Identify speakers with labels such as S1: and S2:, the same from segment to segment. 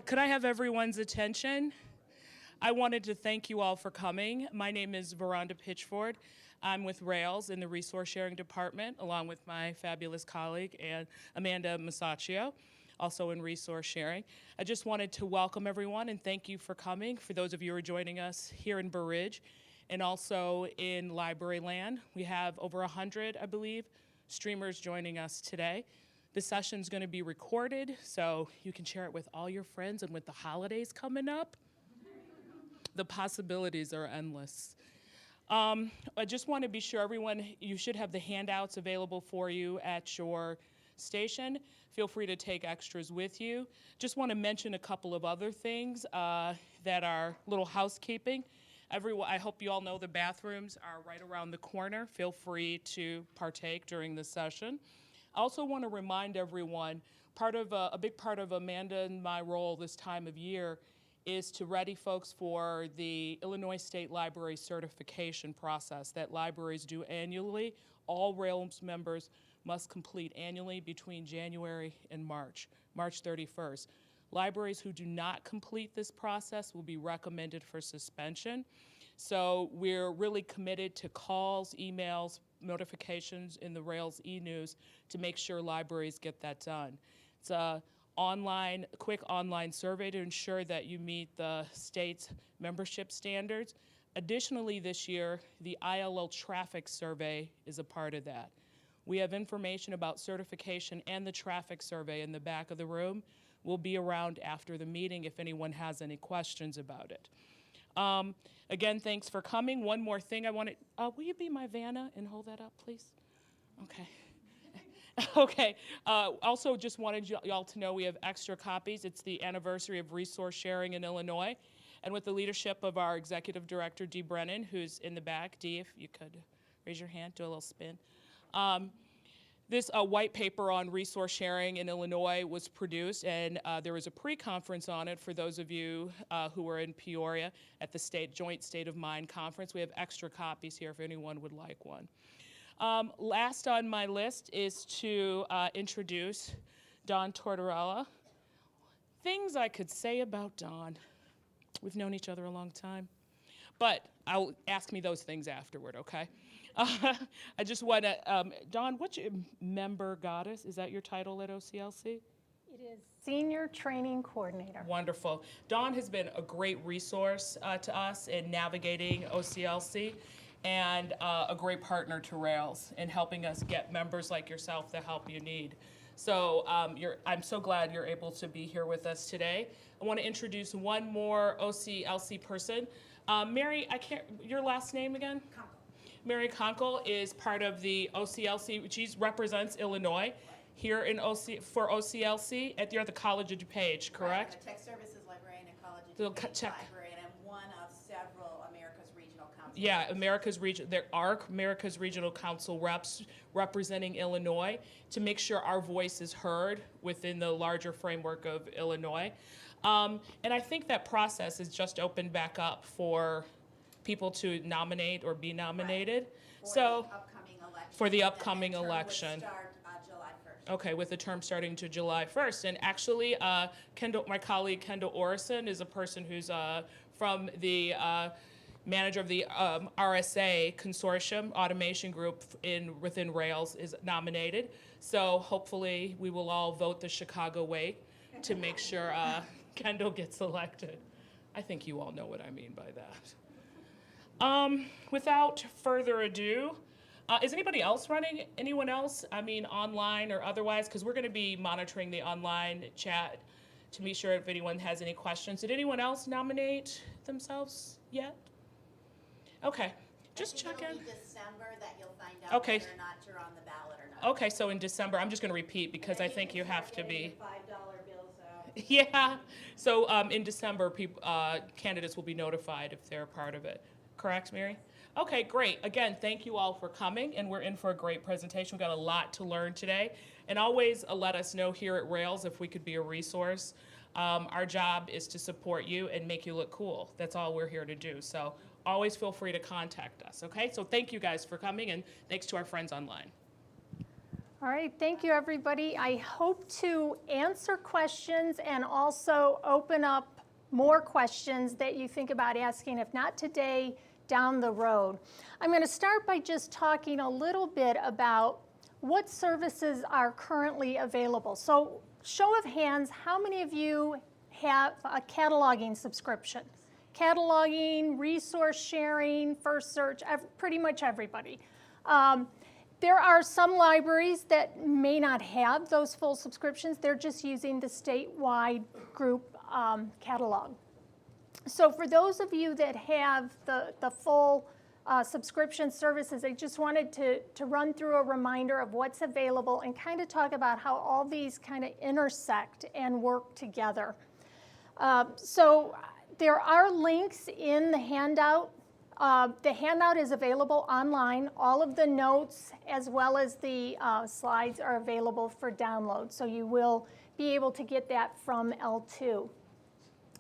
S1: Could I have everyone's attention? I wanted to thank you all for coming. My name is Veranda Pitchford. I'm with Rails in the Resource Sharing Department, along with my fabulous colleague, and Amanda Masaccio, also in Resource Sharing. I just wanted to welcome everyone and thank you for coming. For those of you who are joining us here in Burr Ridge and also in Library Land, we have over 100, I believe, streamers joining us today. The session's going to be recorded, so you can share it with all your friends, and with the holidays coming up, the possibilities are endless. I just want to be sure everyone, you should have the handouts available for you at your station. Feel free to take extras with you. Just want to mention a couple of other things that are little housekeeping. I hope you all know the bathrooms are right around the corner. Feel free to partake during the session. I also want to remind everyone, a big part of Amanda and my role this time of year is to ready folks for the Illinois State Library certification process that libraries do annually. All Rails members must complete annually between January and March 31st. Libraries who do not complete this process will be recommended for suspension. So we're really committed to calls, emails, notifications in the Rails e-news to make sure libraries get that done. It's a quick online survey to ensure that you meet the state's membership standards. Additionally, this year, the ILL traffic survey is a part of that. We have information about certification and the traffic survey in the back of the room. We'll be around after the meeting if anyone has any questions about it. Again, thanks for coming. One more thing I wanted, will you be my Vanna and hold that up, please? Okay. Okay. Also, just wanted y'all to know we have extra copies. It's the anniversary of Resource Sharing in Illinois. And with the leadership of our Executive Director, Dee Brennan, who's in the back. Dee, if you could raise your hand, do a little spin. This white paper on resource sharing in Illinois was produced, and there was a pre-conference on it for those of you who were in Peoria at the Joint State of Mind Conference. We have extra copies here if anyone would like one. Last on my list is to introduce Dawn Tortorella. Things I could say about Dawn. We've known each other a long time, but I'll ask me those things afterward, okay? I just want to, Dawn, what's your member goddess? Is that your title at OCLC?
S2: It is Senior Training Coordinator.
S1: Wonderful. Dawn has been a great resource to us in navigating OCLC and a great partner to Rails in helping us get members like yourself the help you need. So I'm so glad you're able to be here with us today. I want to introduce one more OCLC person. Mary, your last name again?
S2: Conkle.
S1: Mary Conkle is part of the OCLC. She represents Illinois here for OCLC. You're at the College of DuPage, correct?
S3: I'm a tech services librarian at College of DuPage Library, and I'm one of several America's Regional Council.
S1: Yeah, there are America's Regional Council reps representing Illinois to make sure our voice is heard within the larger framework of Illinois. And I think that process has just opened back up for people to nominate or be nominated.
S3: Right.
S1: For the upcoming election.
S3: Start July 1st.
S1: Okay, with the term starting to July 1st. And actually, my colleague Kendall Orison is a person who's from the manager of the RSA Consortium Automation Group within Rails is nominated. So hopefully we will all vote the Chicago way to make sure Kendall gets elected. I think you all know what I mean by that. Without further ado, is anybody else running? Anyone else? I mean, online or otherwise? Because we're going to be monitoring the online chat to be sure if anyone has any questions. Did anyone else nominate themselves yet? Okay, just check in.
S3: It'll be December that you'll find out
S1: Okay.
S3: whether or not you're on the ballot or not.
S1: Okay, so in December, I'm just going to repeat because I think you have to be.
S3: $5 bills out.
S1: Yeah. So in December, candidates will be notified if they're a part of it. Correct, Mary? Okay, great. Again, thank you all for coming, and we're in for a great presentation. We've got a lot to learn today. And always let us know here at Rails if we could be a resource. Our job is to support you and make you look cool. That's all we're here to do. So always feel free to contact us, okay? So thank you guys for coming, and thanks to our friends online.
S2: All right, thank you, everybody. I hope to answer questions and also open up more questions that you think about asking, if not today, down the road. I'm going to start by just talking a little bit about what services are currently available. So, show of hands, how many of you have a cataloging subscription? Cataloging, resource sharing, FirstSearch, pretty much everybody. There are some libraries that may not have those full subscriptions. They're just using the statewide group catalog. So for those of you that have the full subscription services, I just wanted to run through a reminder of what's available and kind of talk about how all these kind of intersect and work together. So there are links in the handout. The handout is available online. All of the notes as well as the slides are available for download. So you will be able to get that from L2.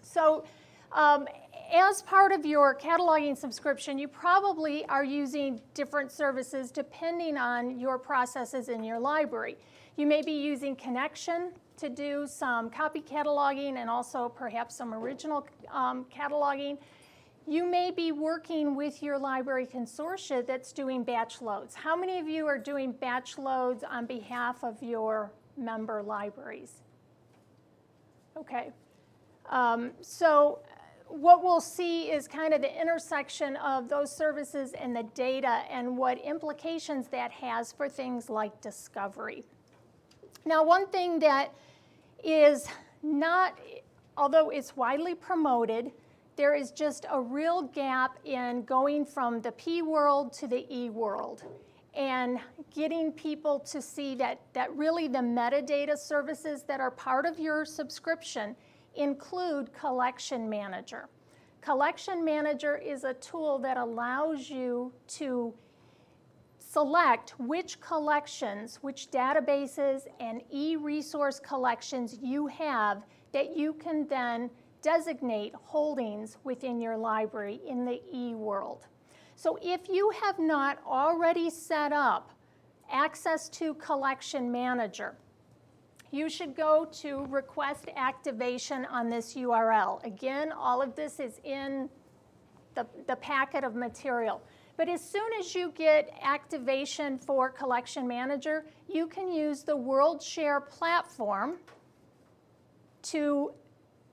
S2: So as part of your cataloging subscription, you probably are using different services depending on your processes in your library. You may be using Connection to do some copy cataloging and also perhaps some original cataloging. You may be working with your library consortia that's doing batch loads. How many of you are doing batch loads on behalf of your member libraries? Okay. So what we'll see is kind of the intersection of those services and the data and what implications that has for things like discovery. Now, one thing that is not, although it's widely promoted, there is just a real gap in going from the P world to the E world and getting people to see that really the metadata services that are part of your subscription include Collection Manager. Collection Manager is a tool that allows you to select which collections, which databases and e-resource collections you have that you can then designate holdings within your library in the e-world. So if you have not already set up access to Collection Manager, you should go to request activation on this URL. Again, all of this is in the packet of material. But as soon as you get activation for Collection Manager, you can use the WorldShare platform to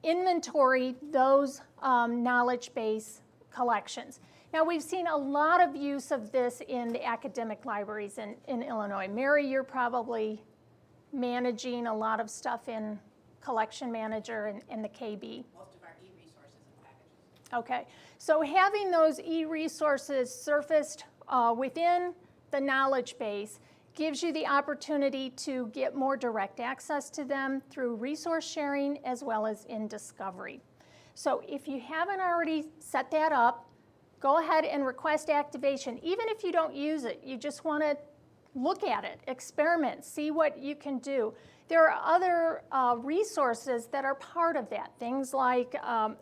S2: inventory those knowledge base collections. Now, we've seen a lot of use of this in the academic libraries in Illinois. Mary, you're probably managing a lot of stuff in Collection Manager and the KB.
S3: Most of our e-resources and packages.
S2: Okay, so having those e-resources surfaced within the knowledge base gives you the opportunity to get more direct access to them through resource sharing as well as in discovery. So if you haven't already set that up, go ahead and request activation. Even if you don't use it, you just want to look at it, experiment, see what you can do. There are other resources that are part of that, things like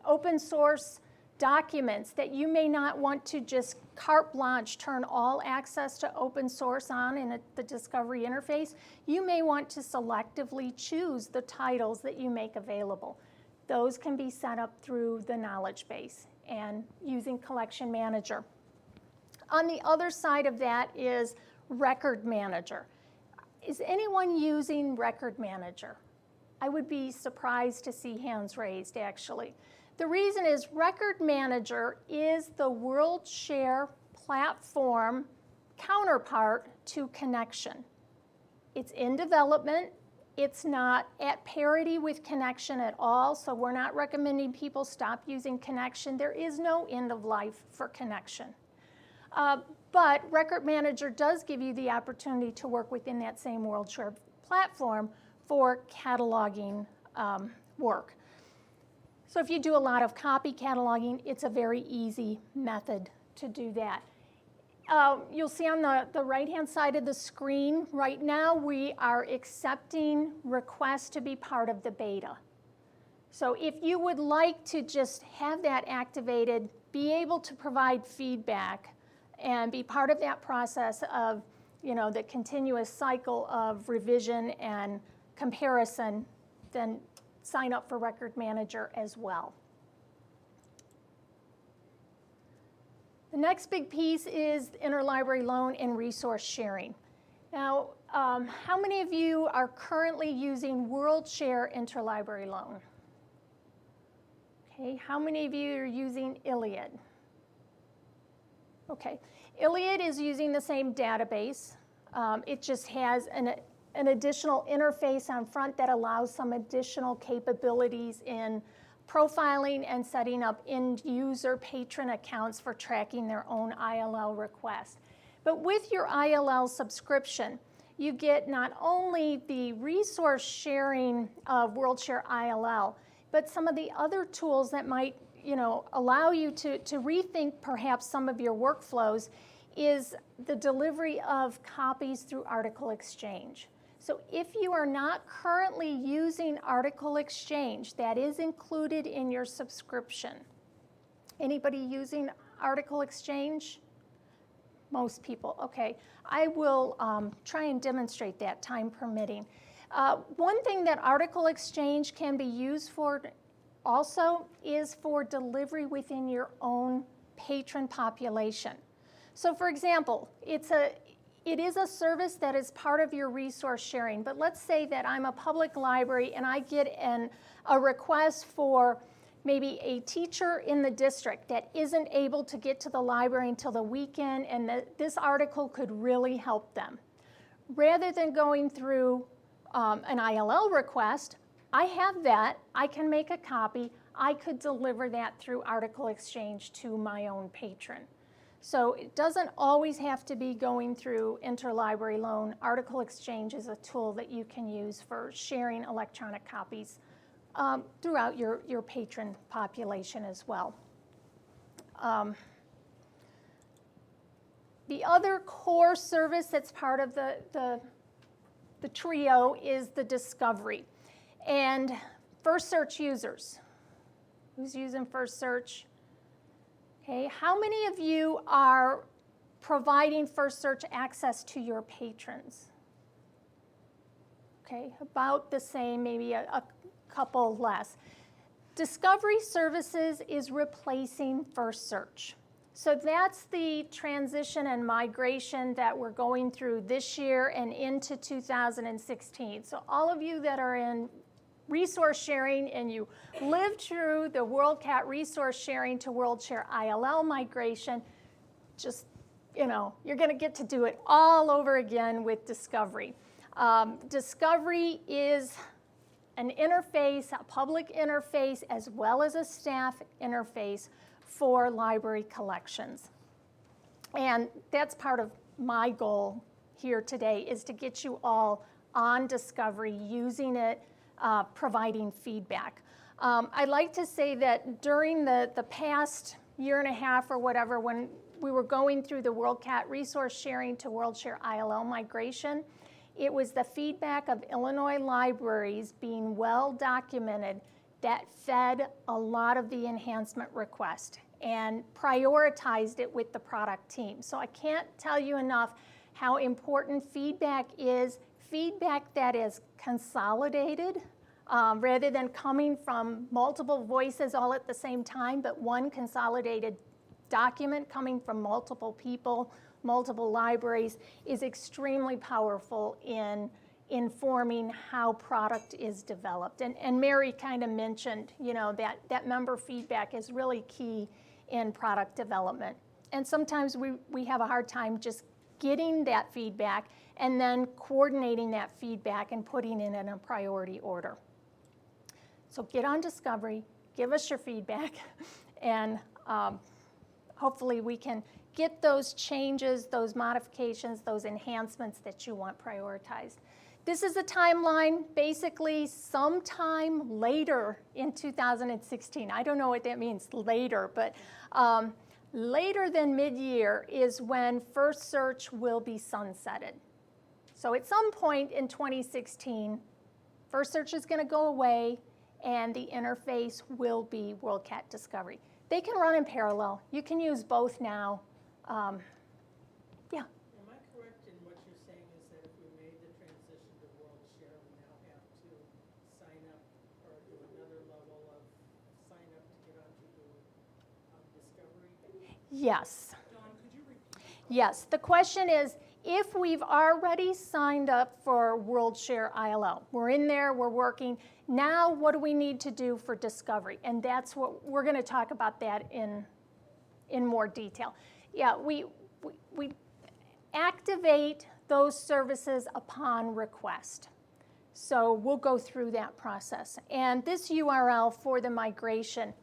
S2: open source documents that you may not want to just carte blanche turn all access to open source on in the discovery interface. You may want to selectively choose the titles that you make available. Those can be set up through the knowledge base and using Collection Manager. On the other side of that is Record Manager. Is anyone using Record Manager? I would be surprised to see hands raised, actually. The reason is Record Manager is the WorldShare platform counterpart to Connection. It's in development. It's not at parity with Connection at all, so we're not recommending people stop using Connection. There is no end of life for Connection. But Record Manager does give you the opportunity to work within that same WorldShare platform for cataloging work. So if you do a lot of copy cataloging, it's a very easy method to do that. You'll see on the right-hand side of the screen, right now we are accepting requests to be part of the beta. So if you would like to just have that activated, be able to provide feedback, and be part of that process of the continuous cycle of revision and comparison, then sign up for Record Manager as well. The next big piece is interlibrary loan and resource sharing. Now, how many of you are currently using WorldShare interlibrary loan? Okay, how many of you are using Iliad? Okay, Iliad is using the same database. It just has an additional interface on front that allows some additional capabilities in profiling and setting up end-user patron accounts for tracking their own ILL requests. But with your ILL subscription, you get not only the resource sharing of WorldShare ILL, but some of the other tools that might allow you to rethink perhaps some of your workflows is the delivery of copies through Article Exchange. So if you are not currently using Article Exchange, that is included in your subscription. Anybody using Article Exchange? Most people, okay. I will try and demonstrate that, time permitting. One thing that Article Exchange can be used for also is for delivery within your own patron population. So for example, it is a service that is part of your resource sharing, but let's say that I'm a public library and I get a request for maybe a teacher in the district that isn't able to get to the library until the weekend, and this article could really help them. Rather than going through an ILL request, I have that, I can make a copy, I could deliver that through Article Exchange to my own patron. So it doesn't always have to be going through interlibrary loan. Article Exchange is a tool that you can use for sharing electronic copies throughout your patron population as well. The other core service that's part of the trio is the discovery. And FirstSearch users. Who's using FirstSearch? Okay, how many of you are providing FirstSearch access to your patrons? Okay, about the same, maybe a couple less. Discovery Services is replacing FirstSearch. So that's the transition and migration that we're going through this year and into 2016. So all of you that are in resource sharing and you lived through the WorldCat resource sharing to WorldShare ILL migration, just, you're going to get to do it all over again with Discovery. Discovery is an interface, a public interface, as well as a staff interface for library collections. And that's part of my goal here today, is to get you all on Discovery, using it, providing feedback. I'd like to say that during the past year and a half or whatever, when we were going through the WorldCat resource sharing to WorldShare ILL migration, it was the feedback of Illinois libraries being well documented that fed a lot of the enhancement request and prioritized it with the product team. So I can't tell you enough how important feedback is, feedback that is consolidated, rather than coming from multiple voices all at the same time, but one consolidated document coming from multiple people, multiple libraries, is extremely powerful in informing how product is developed. And Mary kind of mentioned, that member feedback is really key in product development. And sometimes we have a hard time just getting that feedback and then coordinating that feedback and putting it in a priority order. So get on Discovery, give us your feedback, and hopefully we can get those changes, those modifications, those enhancements that you want prioritized. This is a timeline, basically sometime later in 2016. I don't know what that means, later, but later than mid-year is when FirstSearch will be sunsetted. So at some point in 2016, FirstSearch is going to go away, and the interface will be WorldCat Discovery. They can run in parallel. You can use both now.
S4: Am I correct in what you're
S2: Yes.
S1: Dawn, could you repeat?
S2: Yes. The question is, if we've already signed up for WorldShare ILL, we're in there, we're working, now what do we need to do for discovery? And that's what we're going to talk about that in more detail. Yeah, we activate those services upon request. So we'll go through that process. And this URL for the migration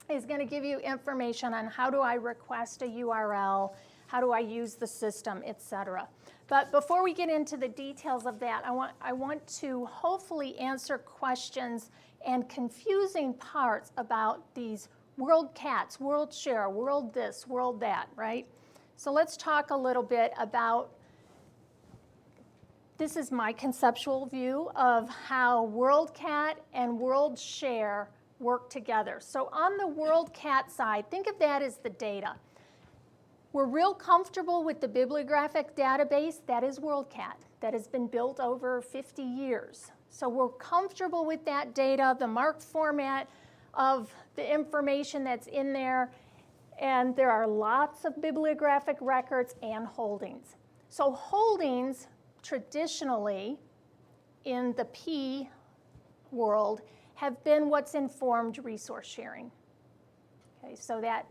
S2: is going to give you information on how do I request a URL, how do I use the system, et cetera. But before we get into the details of that, I want to hopefully answer questions and confusing parts about these WorldCats, WorldShare, World this, World that, right? So let's talk a little bit about, this is my conceptual view of how WorldCat and WorldShare work together. So on the WorldCat side, think of that as the data. We're real comfortable with the bibliographic database. That is WorldCat. That has been built over 50 years. So we're comfortable with that data, the marked format of the information that's in there. And there are lots of bibliographic records and holdings. So holdings, traditionally, in the P world, have been what's informed resource sharing. Okay, so that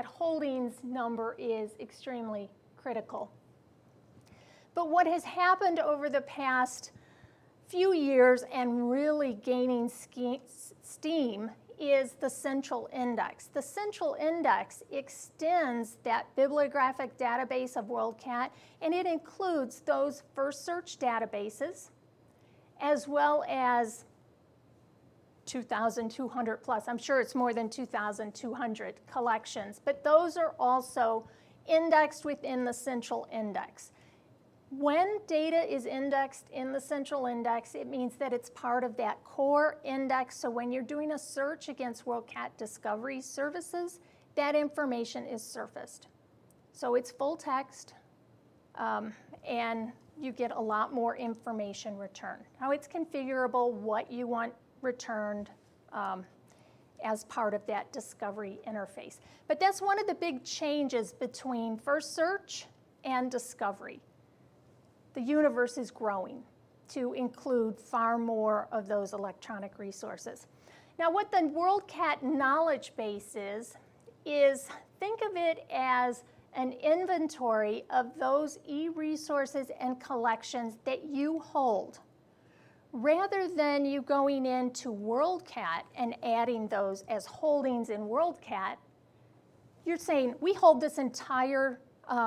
S2: holdings number is extremely critical. But what has happened over the past few years and really gaining steam is the central index. The central index extends that bibliographic database of WorldCat, and it includes those FirstSearch databases, as well as 2,200 plus. I'm sure it's more than 2,200 collections, but those are also indexed within the central index. When data is indexed in the central index, it means that it's part of that core index. So when you're doing a search against WorldCat Discovery Services, that information is surfaced. So it's full text, and you get a lot more information returned. How it's configurable, what you want returned as part of that discovery interface. But that's one of the big changes between FirstSearch and discovery. The universe is growing to include far more of those electronic resources. Now, what the WorldCat knowledge base is think of it as an inventory of those e-resources and collections that you hold. Rather than you going into WorldCat and adding those as holdings in WorldCat, you're saying, we hold this entire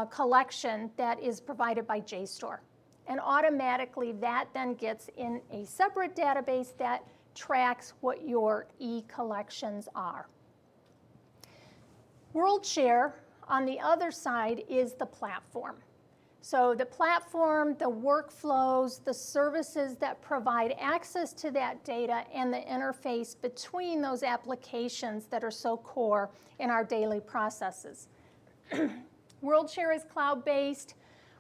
S2: collection that is provided by JSTOR. And automatically that then gets in a separate database that tracks what your e-collections are. WorldShare, on the other side, is the platform. So the platform, the workflows, the services that provide access to that data and the interface between those applications that are so core in our daily processes. WorldShare is cloud-based.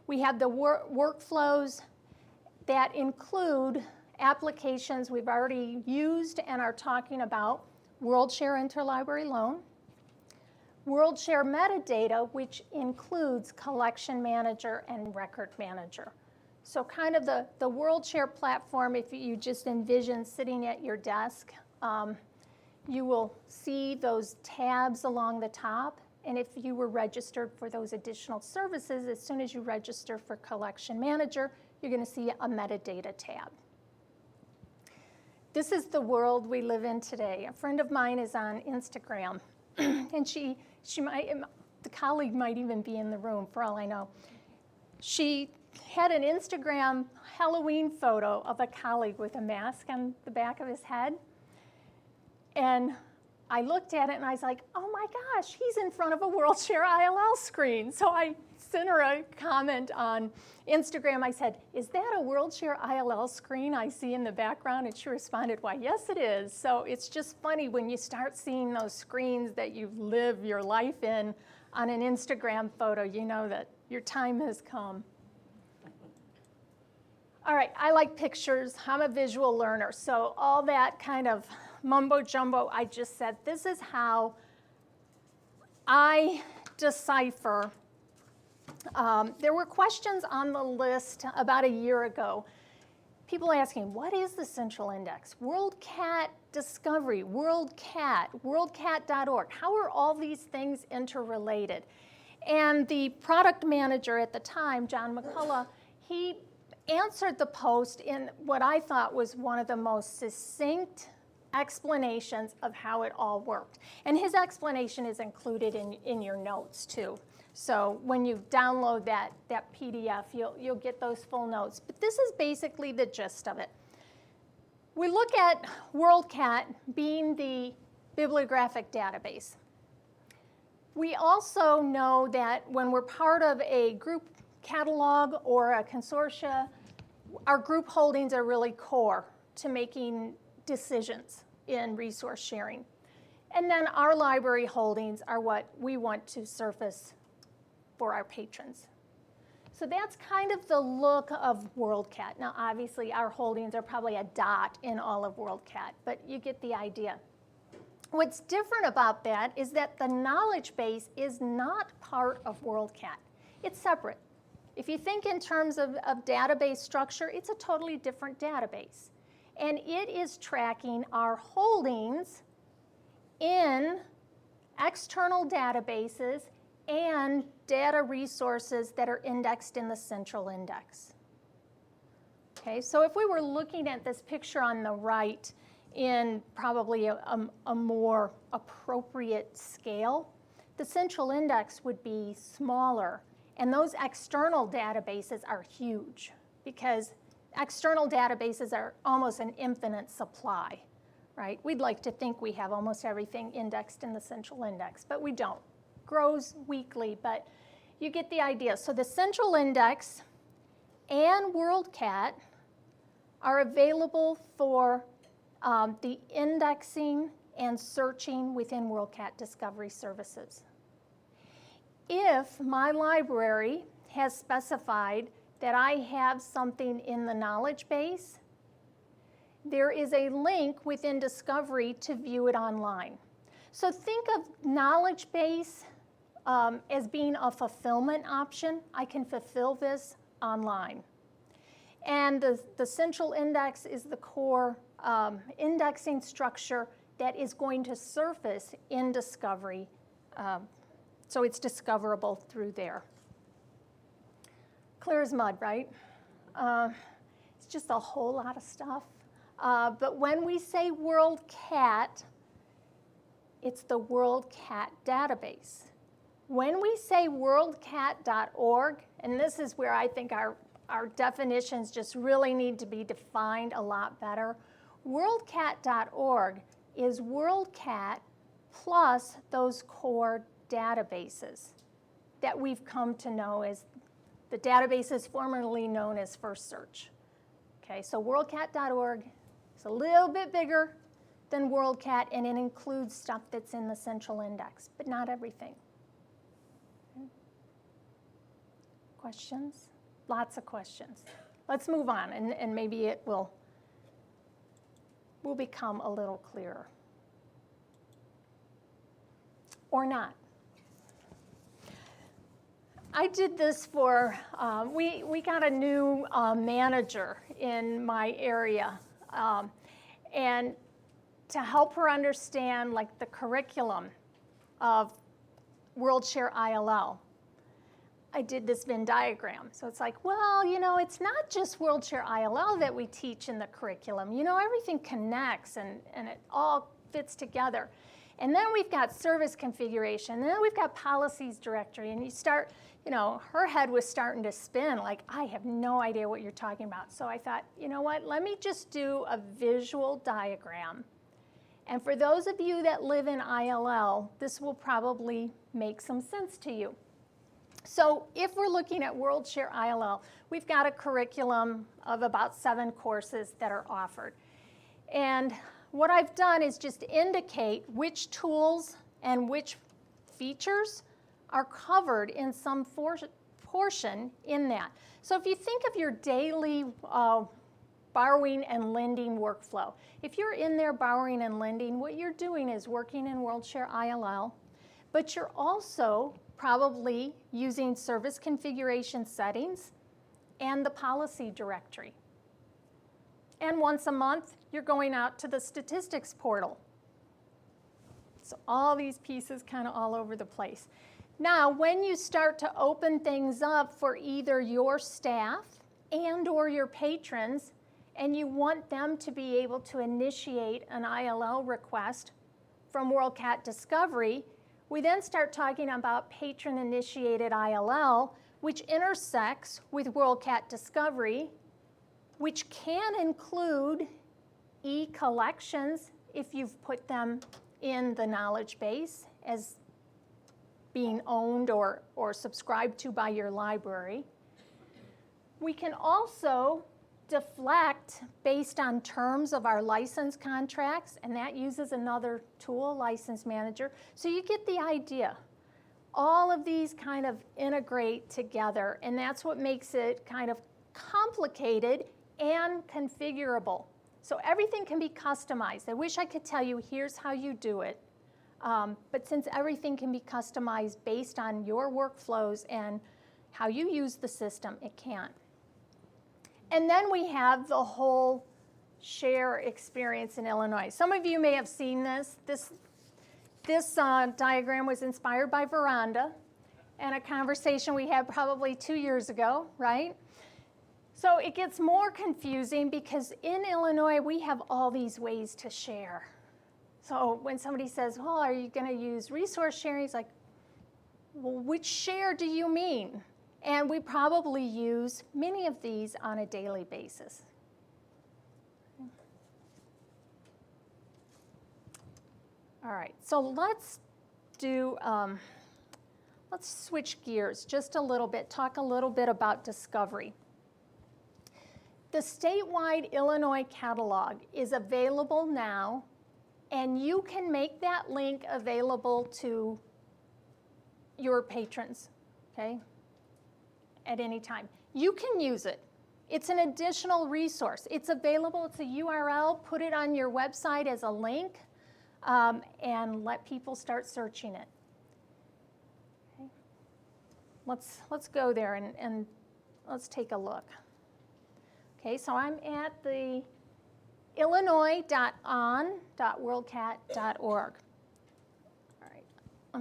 S2: We have the workflows that include applications we've already used and are talking about: WorldShare Interlibrary Loan, WorldShare Metadata, which includes Collection Manager and Record Manager. So kind of the WorldShare platform, if you just envision sitting at your desk, you will see those tabs along the top. And if you were registered for those additional services, as soon as you register for Collection Manager, you're going to see a metadata tab. This is the world we live in today. A friend of mine is on Instagram, and she might, the colleague might even be in the room for all I know. She had an Instagram Halloween photo of a colleague with a mask on the back of his head. And I looked at it and I was like, oh my gosh, he's in front of a WorldShare ILL screen. So I sent her a comment on Instagram. I said, is that a WorldShare ILL screen I see in the background? And she responded, why, yes, it is. So it's just funny when you start seeing those screens that you live your life in on an Instagram photo, you know that your time has come. All right, I like pictures. I'm a visual learner. So all that kind of mumbo jumbo I just said, this is how I decipher. There were questions on the list about a year ago. People asking, what is the central index? WorldCat Discovery, WorldCat, WorldCat.org. How are all these things interrelated? And the product manager at the time, John McCullough, he answered the post in what I thought was one of the most succinct explanations of how it all worked. And his explanation is included in your notes too. So when you download that PDF, you'll get those full notes. But this is basically the gist of it. We look at WorldCat being the bibliographic database. We also know that when we're part of a group catalog or a consortia, our group holdings are really core to making decisions in resource sharing. And then our library holdings are what we want to surface for our patrons. So that's kind of the look of WorldCat. Now, obviously, our holdings are probably a dot in all of WorldCat, but you get the idea. What's different about that is that the knowledge base is not part of WorldCat. It's separate. If you think in terms of database structure, it's a totally different database. And it is tracking our holdings in external databases and data resources that are indexed in the central index. Okay, so if we were looking at this picture on the right in probably a more appropriate scale, the central index would be smaller. And those external databases are huge because external databases are almost an infinite supply, right? We'd like to think we have almost everything indexed in the central index, but we don't. Grows weekly, but you get the idea. So the central index and WorldCat are available for the indexing and searching within WorldCat Discovery Services. If my library has specified that I have something in the knowledge base, there is a link within Discovery to view it online. So think of knowledge base as being a fulfillment option. I can fulfill this online. And the central index is the core indexing structure that is going to surface in Discovery. So it's discoverable through there. Clear as mud, right? It's just a whole lot of stuff. But when we say WorldCat, it's the WorldCat database. When we say WorldCat.org, and this is where I think our definitions just really need to be defined a lot better, WorldCat.org is WorldCat plus those core databases that we've come to know as the databases formerly known as FirstSearch. Okay, so WorldCat.org is a little bit bigger than WorldCat, and it includes stuff that's in the central index, but not everything. Okay. Questions? Lots of questions. Let's move on, and maybe it will become a little clearer. Or not. I did this for, we got a new manager in my area, and to help her understand like the curriculum of WorldShare ILL, I did this Venn diagram. So it's like, well, you know, it's not just WorldShare ILL that we teach in the curriculum. You know, everything connects and it all fits together. And then we've got service configuration, and then we've got policies directory, and you start, you know, her head was starting to spin like, I have no idea what you're talking about. So I thought, you know what, let me just do a visual diagram. And for those of you that live in ILL, this will probably make some sense to you. So if we're looking at WorldShare ILL, we've got a curriculum of about 7 courses that are offered. And what I've done is just indicate which tools and which features are covered in some portion in that. So if you think of your daily borrowing and lending workflow, if you're in there borrowing and lending, what you're doing is working in WorldShare ILL, but you're also probably using service configuration settings and the policy directory. And once a month, you're going out to the statistics portal. So all these pieces kind of all over the place. Now, when you start to open things up for either your staff and or your patrons, and you want them to be able to initiate an ILL request from WorldCat Discovery, we then start talking about patron-initiated ILL, which intersects with WorldCat Discovery, which can include e-collections if you've put them in the knowledge base as being owned or subscribed to by your library. We can also deflect based on terms of our license contracts, and that uses another tool, License Manager. So you get the idea. All of these kind of integrate together, and that's what makes it kind of complicated and configurable. So everything can be customized. I wish I could tell you, here's how you do it. But since everything can be customized based on your workflows and how you use the system, it can't. And then we have the whole share experience in Illinois. Some of you may have seen this. This diagram was inspired by Veranda and a conversation we had probably 2 years ago, right? So it gets more confusing because in Illinois, we have all these ways to share. So when somebody says, well, are you going to use resource sharing? It's like, well, which share do you mean? And we probably use many of these on a daily basis. All right, so let's switch gears just a little bit, talk a little bit about discovery. The statewide Illinois catalog is available now, and you can make that link available to your patrons, okay, at any time. You can use it. It's an additional resource. It's available. It's a URL. Put it on your website as a link, and let people start searching it. Okay. Let's go there and let's take a look. Okay, so I'm at the illinois.on.worldcat.org. All right, I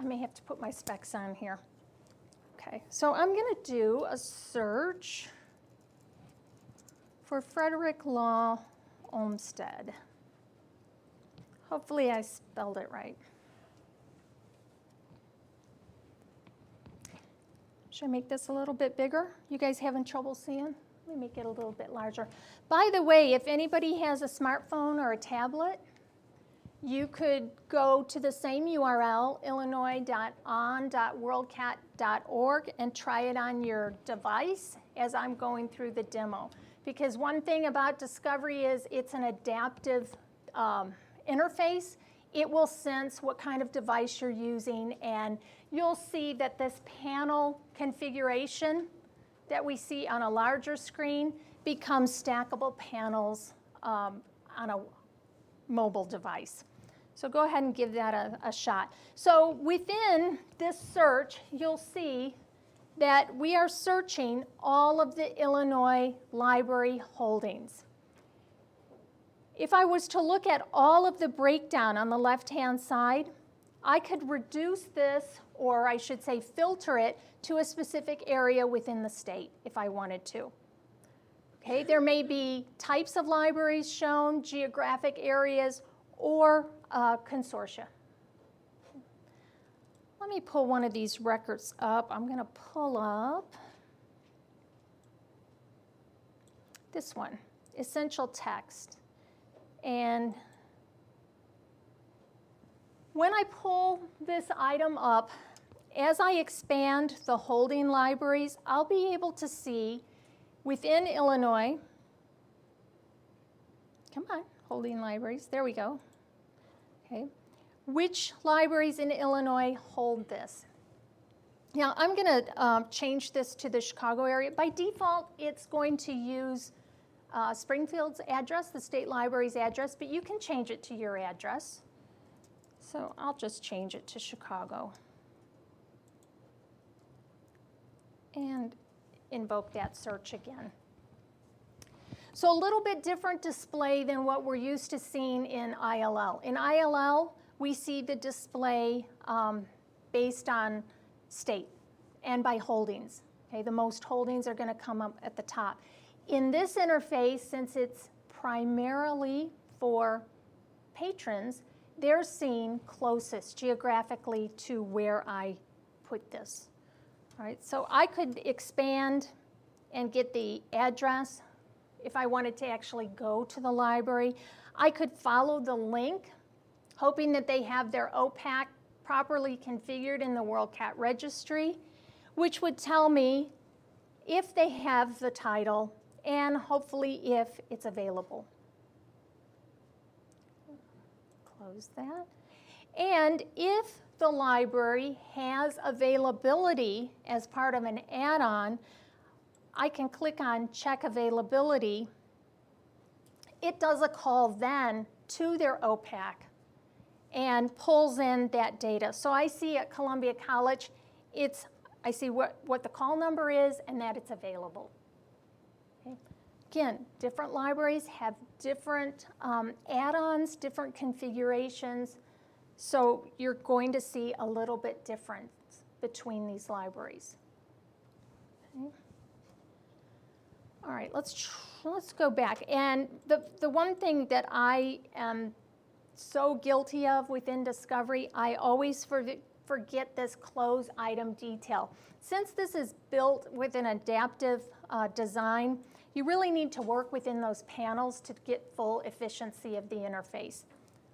S2: may have to put my specs on here. Okay, so I'm going to do a search for Frederick Law Olmsted. Hopefully I spelled it right. Should I make this a little bit bigger? You guys having trouble seeing? Let me make it a little bit larger. By the way, if anybody has a smartphone or a tablet, you could go to the same URL, illinois.on.worldcat.org, and try it on your device as I'm going through the demo. Because one thing about Discovery is it's an adaptive interface. It will sense what kind of device you're using, and you'll see that this panel configuration that we see on a larger screen becomes stackable panels on a mobile device. So go ahead and give that a shot. So within this search, you'll see that we are searching all of the Illinois library holdings. If I was to look at all of the breakdown on the left-hand side, I could reduce this, or I should say filter it, to a specific area within the state if I wanted to. Okay, there may be types of libraries shown, geographic areas, or consortia. Let me pull one of these records up. I'm going to pull up this one, essential text. And when I pull this item up, as I expand the holding libraries, I'll be able to see within Illinois, come on, holding libraries, there we go. Okay, which libraries in Illinois hold this? Now, I'm going to change this to the Chicago area. By default, it's going to use Springfield's address, the state library's address, but you can change it to your address. So I'll just change it to Chicago. And invoke that search again. So a little bit different display than what we're used to seeing in ILL. In ILL, we see the display based on state and by holdings. Okay, the most holdings are going to come up at the top. In this interface, since it's primarily for patrons, they're seen closest geographically to where I put this. All right, so I could expand and get the address if I wanted to actually go to the library. I could follow the link, hoping that they have their OPAC properly configured in the WorldCat registry, which would tell me if they have the title and hopefully if it's available. Close that. And if the library has availability as part of an add-on, I can click on check availability. It does a call then to their OPAC and pulls in that data. So I see at Columbia College, I see what the call number is and that it's available. Okay. Again, different libraries have different add-ons, different configurations. So you're going to see a little bit difference between these libraries. Okay. All right, let's go back. And the one thing that I am so guilty of within Discovery, I always forget this close item detail. Since this is built with an adaptive design, you really need to work within those panels to get full efficiency of the interface.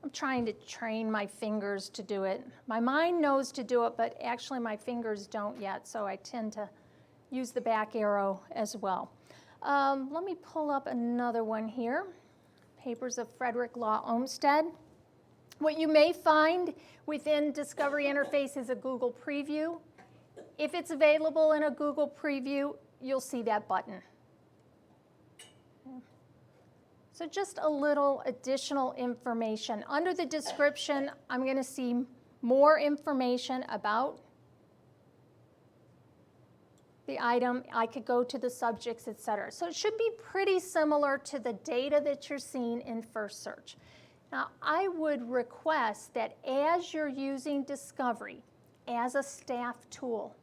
S2: I'm trying to train my fingers to do it. My mind knows to do it, but actually my fingers don't yet, so I tend to use the back arrow as well. Let me pull up another one here. Papers of Frederick Law Olmsted. What you may find within Discovery Interface is a Google preview. If it's available in a Google preview, you'll see that button. So just a little additional information. Under the description, I'm going to see more information about the item. I could go to the subjects, etc. So it should be pretty similar to the data that you're seeing in FirstSearch. Now, I would request that as you're using Discovery as a staff tool,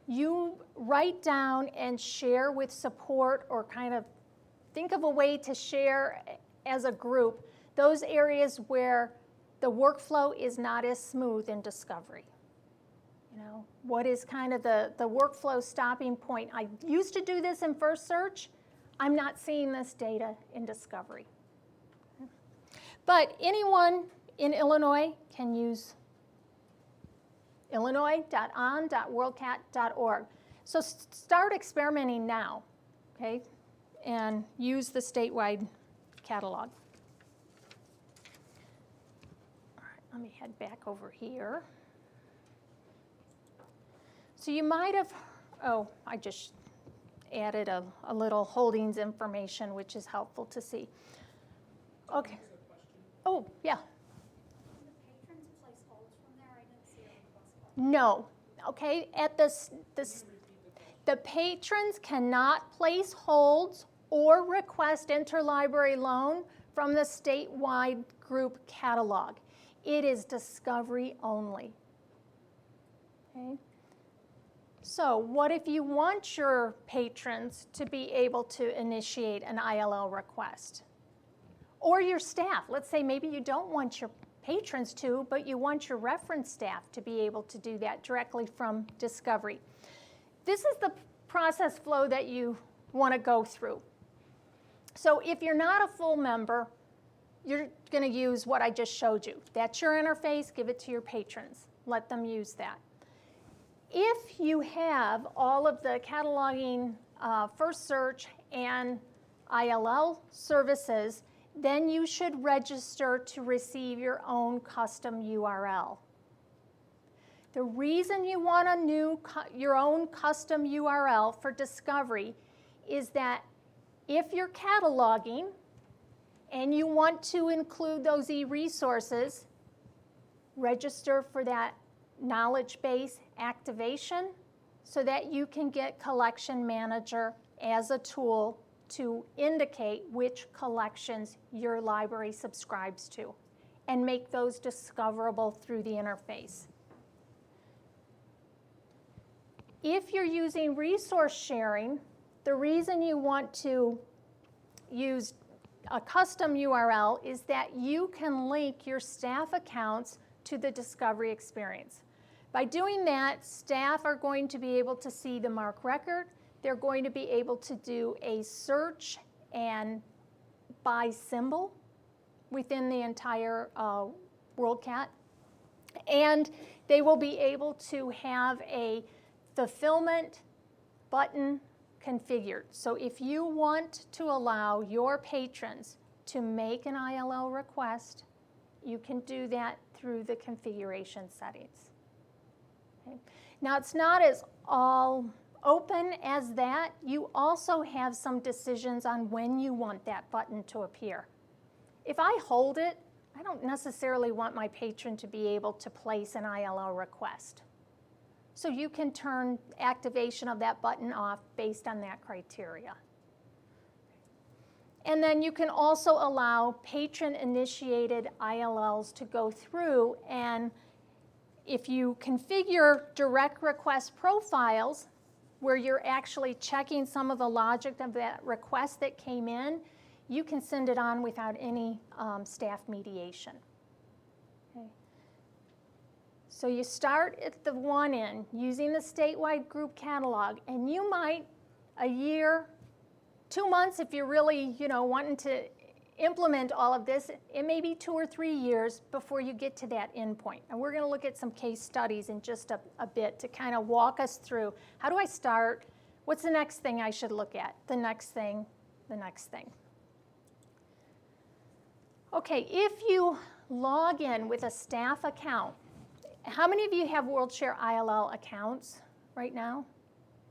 S2: you write down and share with support or kind of think of a way to share as a group those areas where the workflow is not as smooth in Discovery. You know, what is kind of the workflow stopping point? I used to do this in FirstSearch. I'm not seeing this data in Discovery. But anyone in Illinois can use illinois.on.worldcat.org. So start experimenting now, okay, and use the statewide catalog. All right, let me head back over here. So you might have, I just added a little holdings information, which is helpful to see. Okay. Oh, yeah.
S4: Can the patrons place holds from there? I didn't see it on the bus bar.
S2: No. Okay. At the patrons cannot place holds or request interlibrary loan from the statewide group catalog. It is Discovery only. Okay. So what if you want your patrons to be able to initiate an ILL request? Or your staff. Let's say maybe you don't want your patrons to, but you want your reference staff to be able to do that directly from Discovery. This is the process flow that you want to go through. So if you're not a full member, you're going to use what I just showed you. That's your interface. Give it to your patrons. Let them use that. If you have all of the cataloging, FirstSearch, and ILL services, then you should register to receive your own custom URL. The reason you want your own custom URL for Discovery is that if you're cataloging and you want to include those e-resources, register for that knowledge base activation so that you can get Collection Manager as a tool to indicate which collections your library subscribes to and make those discoverable through the interface. If you're using resource sharing, the reason you want to use a custom URL is that you can link your staff accounts to the discovery experience. By doing that, staff are going to be able to see the MARC record. They're going to be able to do a search and by symbol within the entire WorldCat. And they will be able to have a fulfillment button configured. So if you want to allow your patrons to make an ILL request, you can do that through the configuration settings. Okay. Now, it's not as all open as that. You also have some decisions on when you want that button to appear. If I hold it, I don't necessarily want my patron to be able to place an ILL request. So you can turn activation of that button off based on that criteria. And then you can also allow patron-initiated ILLs to go through, and if you configure direct request profiles, where you're actually checking some of the logic of that request that came in, you can send it on without any staff mediation. Okay. So you start at the one end using the statewide group catalog, and you might, a year, 2 months if you're really wanting to implement all of this, it may be 2 or 3 years before you get to that endpoint. And we're going to look at some case studies in just a bit to kind of walk us through, how do I start? What's the next thing I should look at? The next thing, the next thing. Okay, if you log in with a staff account, how many of you have WorldShare ILL accounts right now?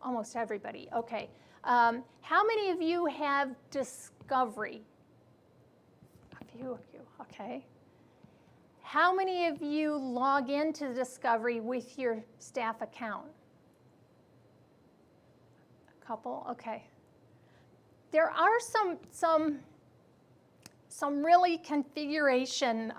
S2: Almost everybody, okay. How many of you have Discovery? A few of you, okay. How many of you log into Discovery with your staff account? A couple, okay. There are some really configuration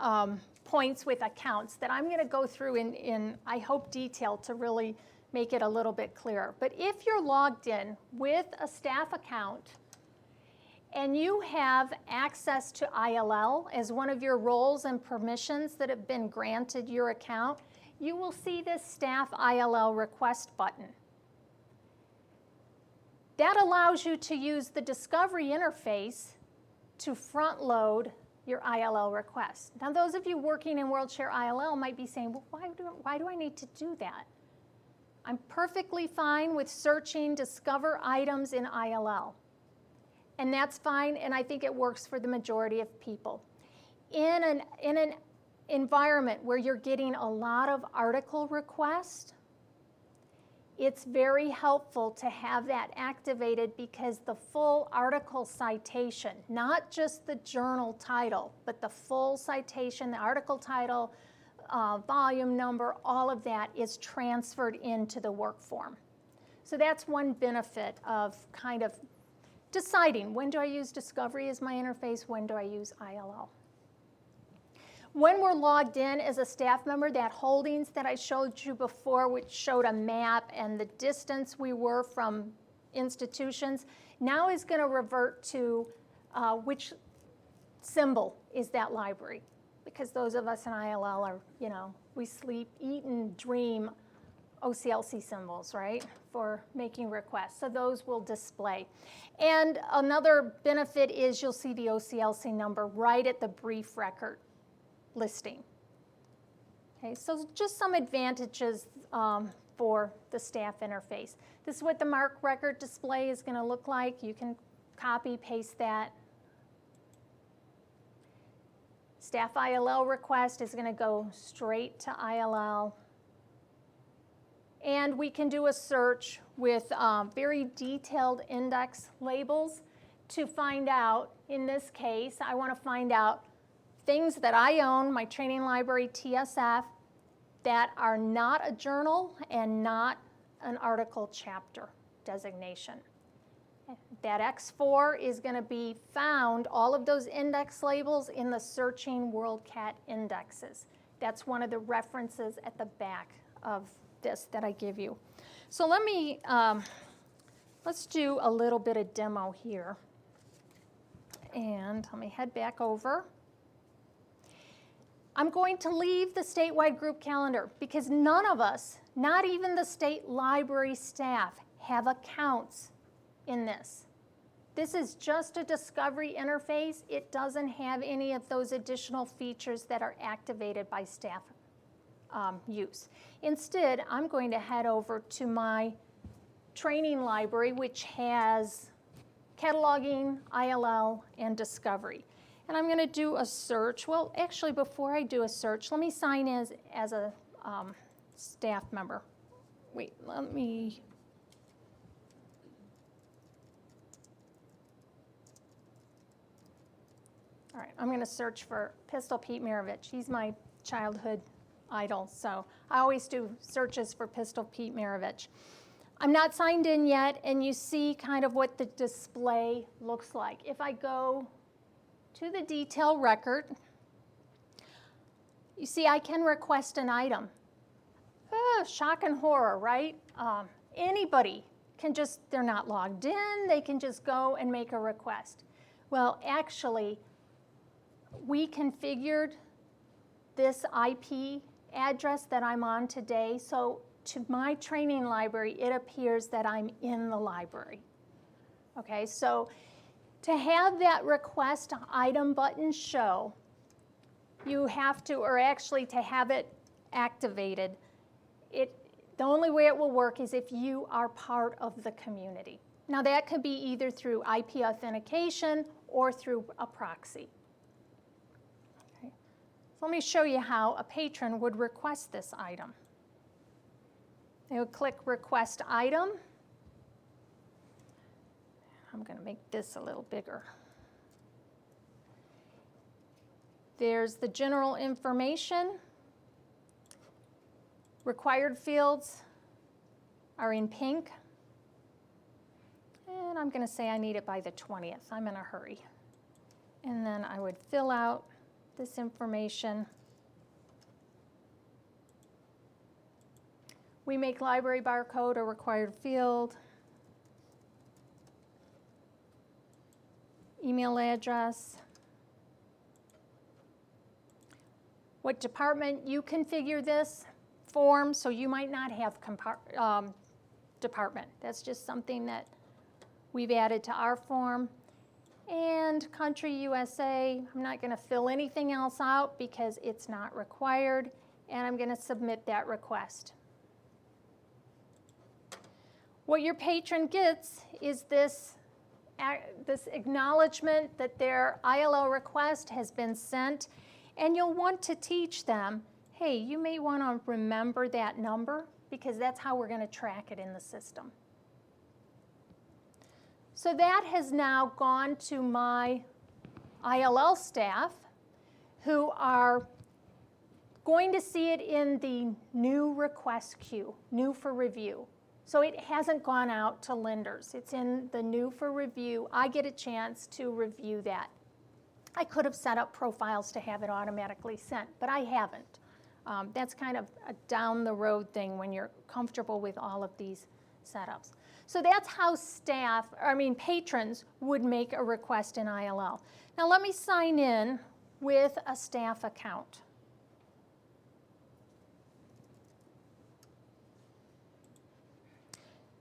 S2: points with accounts that I'm going to go through in, I hope, detail to really make it a little bit clearer. But if you're logged in with a staff account and you have access to ILL as one of your roles and permissions that have been granted your account, you will see this staff ILL request button. That allows you to use the discovery interface to front load your ILL request. Now, those of you working in WorldShare ILL might be saying, well, why do I need to do that? I'm perfectly fine with searching discover items in ILL. And that's fine, and I think it works for the majority of people. In an environment where you're getting a lot of article requests, it's very helpful to have that activated because the full article citation, not just the journal title, but the full citation, the article title, volume number, all of that is transferred into the work form. So that's one benefit of kind of deciding, when do I use Discovery as my interface, when do I use ILL? When we're logged in as a staff member, that holdings that I showed you before, which showed a map and the distance we were from institutions, now is going to revert to which symbol is that library. Because those of us in ILL are, we sleep, eat, and dream OCLC symbols, right, for making requests. So those will display. And another benefit is you'll see the OCLC number right at the brief record listing. Okay, so just some advantages for the staff interface. This is what the MARC record display is going to look like. You can copy, paste that. Staff ILL request is going to go straight to ILL. And we can do a search with very detailed index labels to find out, in this case, I want to find out things that I own, my training library TSF, that are not a journal and not an article chapter designation. That X4 is going to be found, all of those index labels, in the searching WorldCat indexes. That's one of the references at the back of this that I give you. So let's do a little bit of demo here. And let me head back over. I'm going to leave the statewide group calendar because none of us, not even the state library staff, have accounts in this. This is just a discovery interface. It doesn't have any of those additional features that are activated by staff use. Instead, I'm going to head over to my training library, which has cataloging, ILL, and discovery. And I'm going to do a search. Well, actually, before I do a search, let me sign in as a staff member. Wait, let me... All right, I'm going to search for Pistol Pete Maravich. He's my childhood idol, so I always do searches for Pistol Pete Maravich. I'm not signed in yet, and you see kind of what the display looks like. If I go to the detail record, you see I can request an item. Shock and horror, right? Anybody can just, they're not logged in, they can just go and make a request. Well, actually, we configured this IP address that I'm on today, so to my training library, it appears that I'm in the library. Okay, so to have that request item button show, you have to, or actually to have it activated, the only way it will work is if you are part of the community. Now that could be either through IP authentication or through a proxy. Okay. So let me show you how a patron would request this item. They would click Request Item. I'm going to make this a little bigger. There's the general information. Required fields are in pink. And I'm going to say I need it by the 20th. I'm in a hurry. And then I would fill out this information. We make library barcode a required field. Email address. What department you configure this form, so you might not have department. That's just something that we've added to our form. And country USA, I'm not going to fill anything else out because it's not required, and I'm going to submit that request. What your patron gets is this acknowledgement that their ILL request has been sent, and you'll want to teach them, hey, you may want to remember that number because that's how we're going to track it in the system. So that has now gone to my ILL staff who are going to see it in the new request queue, new for review. So it hasn't gone out to lenders. It's in the new for review. I get a chance to review that. I could have set up profiles to have it automatically sent, but I haven't. That's kind of a down the road thing when you're comfortable with all of these setups. So that's how patrons would make a request in ILL. Now let me sign in with a staff account.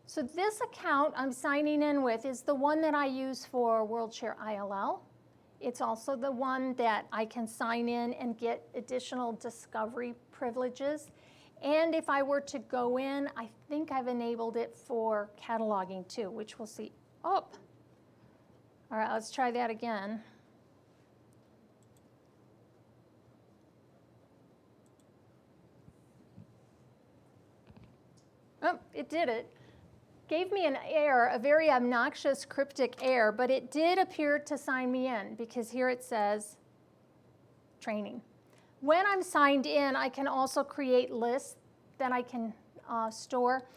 S2: So this account I'm signing in with is the one that I use for WorldShare ILL. It's also the one that I can sign in and get additional discovery privileges. And if I were to go in, I think I've enabled it for cataloging too, which we'll see. Oh, all right, let's try that again. Oh, it did it. Gave me an error, a very obnoxious cryptic error, but it did appear to sign me in because here it says training. When I'm signed in, I can also create lists that I can store.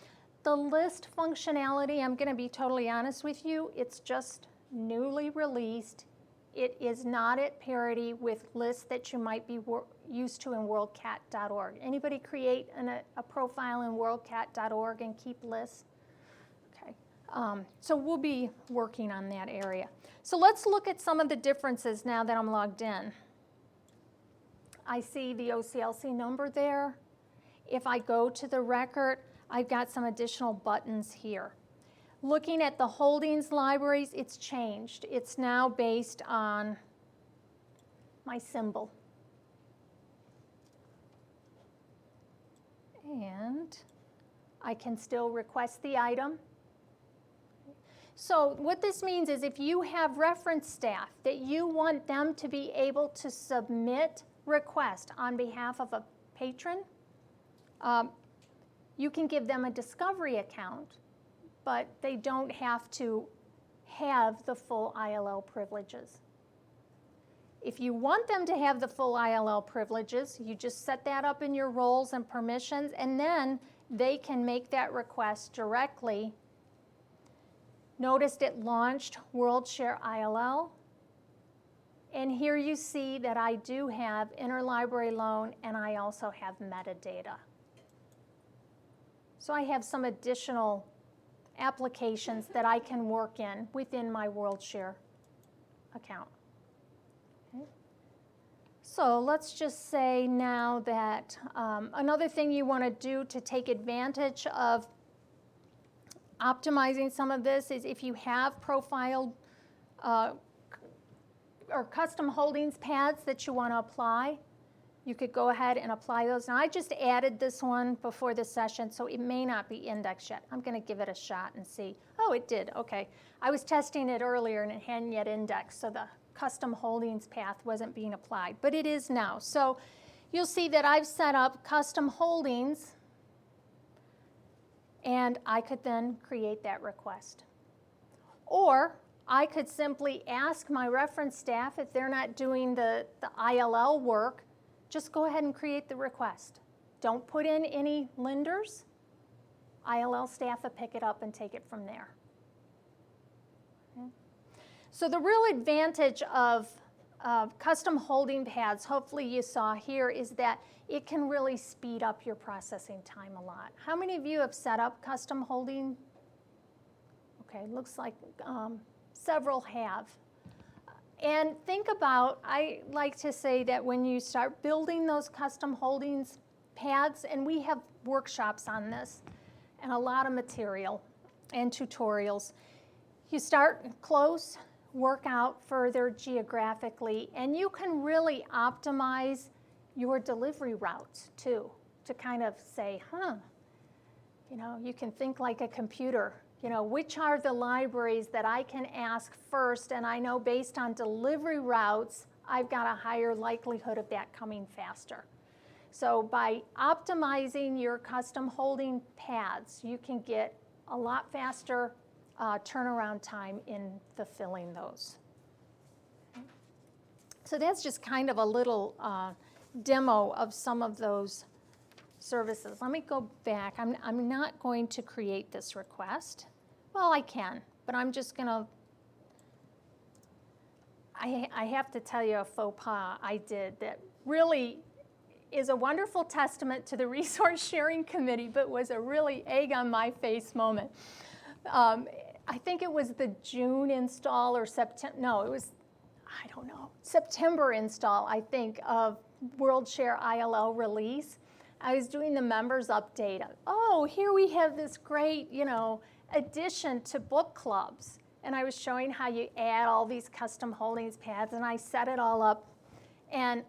S2: The list functionality, I'm going to be totally honest with you, it's just newly released. It is not at parity with lists that you might be used to in WorldCat.org. Anybody create a profile in WorldCat.org and keep lists? Okay, so we'll be working on that area. So let's look at some of the differences now that I'm logged in. I see the OCLC number there. If I go to the record, I've got some additional buttons here. Looking at the holdings libraries, it's changed. It's now based on my symbol. And I can still request the item. So what this means is if you have reference staff that you want them to be able to submit requests on behalf of a patron, you can give them a discovery account, but they don't have to have the full ILL privileges. If you want them to have the full ILL privileges, you just set that up in your roles and permissions, and then they can make that request directly. Notice it launched WorldShare ILL. And here you see that I do have interlibrary loan, and I also have metadata. So I have some additional applications that I can work in within my WorldShare account. Okay. So let's just say now that another thing you want to do to take advantage of optimizing some of this is if you have profiled or custom holdings paths that you want to apply, you could go ahead and apply those. Now I just added this one before the session, so it may not be indexed yet. I'm going to give it a shot and see. Oh, it did. Okay. I was testing it earlier and it hadn't yet indexed, so the custom holdings path wasn't being applied, but it is now. So you'll see that I've set up custom holdings, and I could then create that request. Or I could simply ask my reference staff, if they're not doing the ILL work, just go ahead and create the request. Don't put in any lenders. ILL staff will pick it up and take it from there. Okay. So the real advantage of custom holding paths, hopefully you saw here, is that it can really speed up your processing time a lot. How many of you have set up custom holding? Okay, looks like several have. And think about, I like to say that when you start building those custom holdings paths, and we have workshops on this and a lot of material and tutorials, you start close, work out further geographically, and you can really optimize your delivery routes too, to kind of say, you can think like a computer. Which are the libraries that I can ask first, and I know based on delivery routes, I've got a higher likelihood of that coming faster. So by optimizing your custom holding paths, you can get a lot faster turnaround time in fulfilling those. So that's just kind of a little demo of some of those services. Let me go back. I'm not going to create this request. Well, I can, but I'm just going to, I have to tell you a faux pas I did that really is a wonderful testament to the Resource Sharing Committee, but was a really egg on my face moment. I think it was the June install or September, no, it was, I don't know, September install, I think, of WorldShare ILL release. I was doing the members update. Oh, here we have this great, addition to book clubs. And I was showing how you add all these custom holdings paths, and I set it all up. And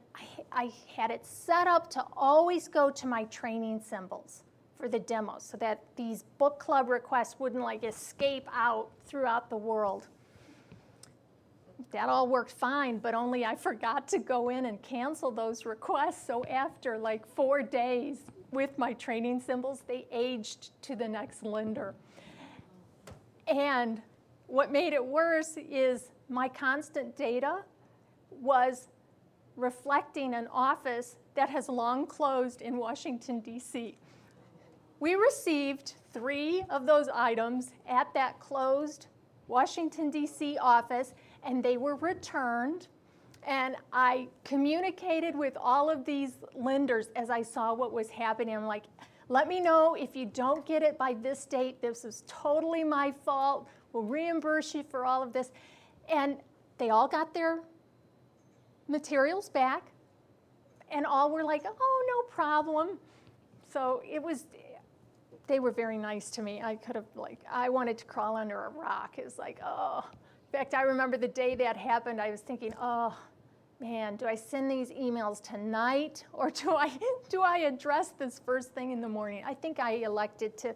S2: I had it set up to always go to my training symbols for the demos so that these book club requests wouldn't escape out throughout the world. That all worked fine, but only I forgot to go in and cancel those requests. So after 4 days with my training symbols, they aged to the next lender. And what made it worse is my constant data was reflecting an office that has long closed in Washington, D.C. We received 3 of those items at that closed Washington, D.C. office, and they were returned. And I communicated with all of these lenders as I saw what was happening. I'm like, let me know if you don't get it by this date. This is totally my fault. We'll reimburse you for all of this. And they all got their materials back, and all were like, oh, no problem. So they were very nice to me. I wanted to crawl under a rock. It was like, oh. In fact, I remember the day that happened, I was thinking, oh, man, do I send these emails tonight, or do I address this first thing in the morning? I think I elected to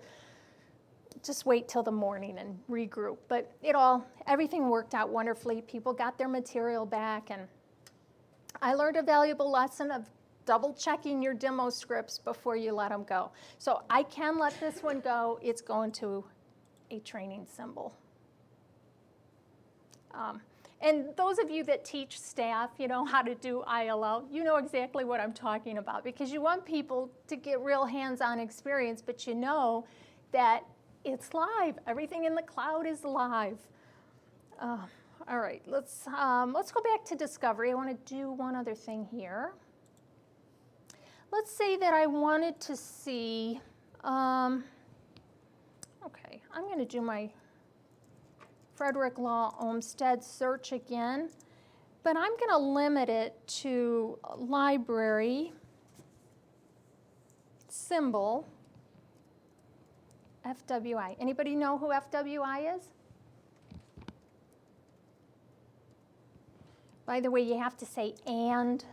S2: just wait till the morning and regroup. But everything worked out wonderfully. People got their material back, and I learned a valuable lesson of double checking your demo scripts before you let them go. So I can let this one go. It's going to a training symbol. And those of you that teach staff, how to do ILL, you know exactly what I'm talking about, because you want people to get real hands-on experience, but you know that it's live. Everything in the cloud is live. All right, let's go back to discovery. I want to do one other thing here. Let's say that I wanted to see, okay, I'm going to do my Frederick Law Olmsted search again, but I'm going to limit it to library symbol FWI. Anybody know who FWI is? By the way, you have to say and.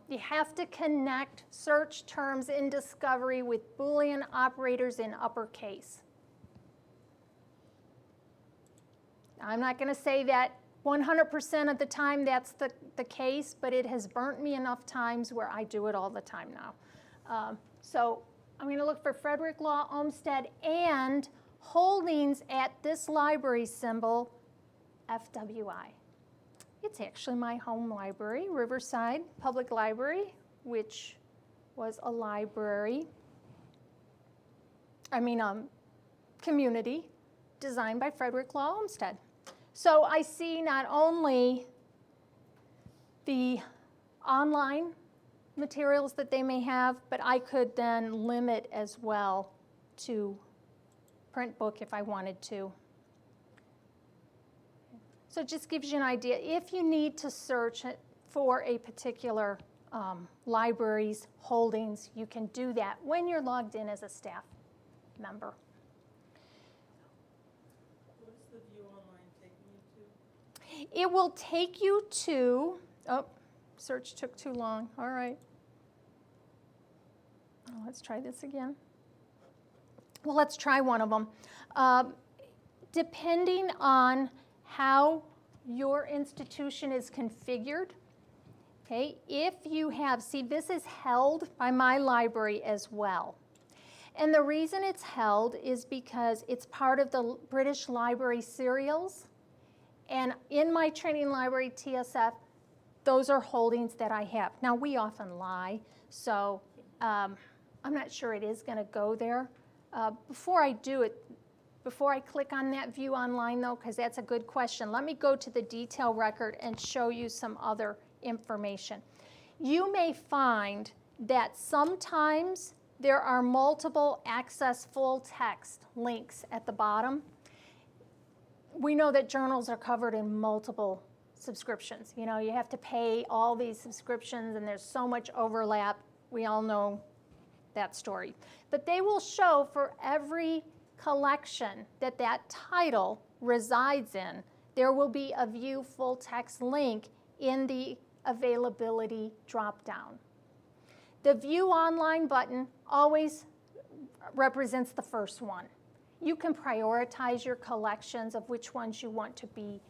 S2: You have to connect search terms in discovery with Boolean operators in uppercase. I'm not going to say that 100% of the time that's the case, but it has burnt me enough times where I do it all the time now. So I'm going to look for Frederick Law Olmsted and holdings at this library symbol, FWI. It's actually my home library, Riverside Public Library, which was a community designed by Frederick Law Olmsted. So I see not only the online materials that they may have, but I could then limit as well to print book if I wanted to. So it just gives you an idea. If you need to search for a particular library's holdings, you can do that when you're logged in as a staff member.
S1: What is the view online taking you to?
S2: It will take you to, search took too long. All right. Let's try this again. Well, let's try one of them. Depending on how your institution is configured, okay, if you have, this is held by my library as well. And the reason it's held is because it's part of the British Library serials. And in my training library, TSF, those are holdings that I have. Now, we often lie, so I'm not sure it is going to go there. Before I do it, before I click on that view online, though, because that's a good question, let me go to the detail record and show you some other information. You may find that sometimes there are multiple access full text links at the bottom. We know that journals are covered in multiple subscriptions. You have to pay all these subscriptions, and there's so much overlap. We all know that story. But they will show for every collection that title resides in, there will be a view full text link in the availability drop-down. The view online button always represents the first one. You can prioritize your collections of which ones you want to be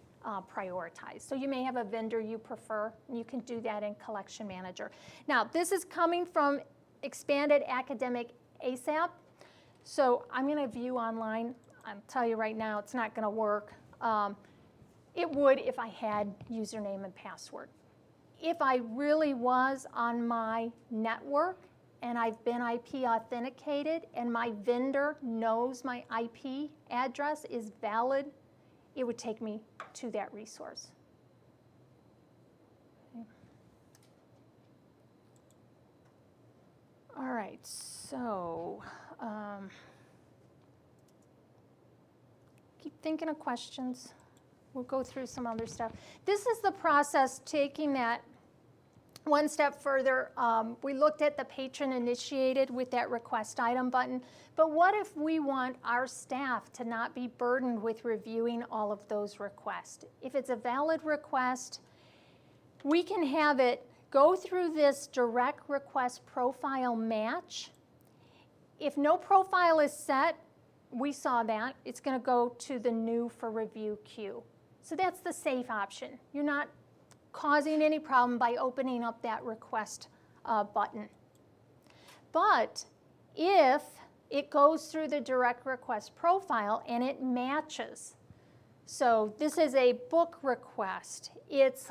S2: prioritized. So you may have a vendor you prefer, and you can do that in Collection Manager. Now, this is coming from Expanded Academic ASAP. So I'm going to view online. I'll tell you right now, it's not going to work. It would if I had username and password. If I really was on my network and I've been IP authenticated and my vendor knows my IP address is valid, it would take me to that resource. Okay. All right, so keep thinking of questions. We'll go through some other stuff. This is the process taking that one step further. We looked at the patron initiated with that request item button, but what if we want our staff to not be burdened with reviewing all of those requests? If it's a valid request, we can have it go through this direct request profile match. If no profile is set, we saw that, it's going to go to the new for review queue. So that's the safe option. You're not causing any problem by opening up that request button. But if it goes through the direct request profile and it matches, so this is a book request, it's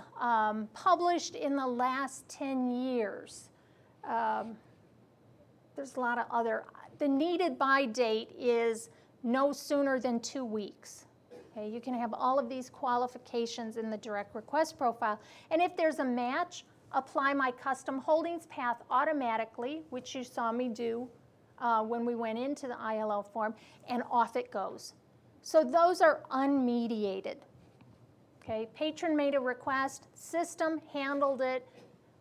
S2: published in the last 10 years. There's a lot of other, the needed by date is no sooner than 2 weeks. Okay, you can have all of these qualifications in the direct request profile. And if there's a match, apply my custom holdings path automatically, which you saw me do when we went into the ILL form, and off it goes. So those are unmediated. Okay, patron made a request, system handled it.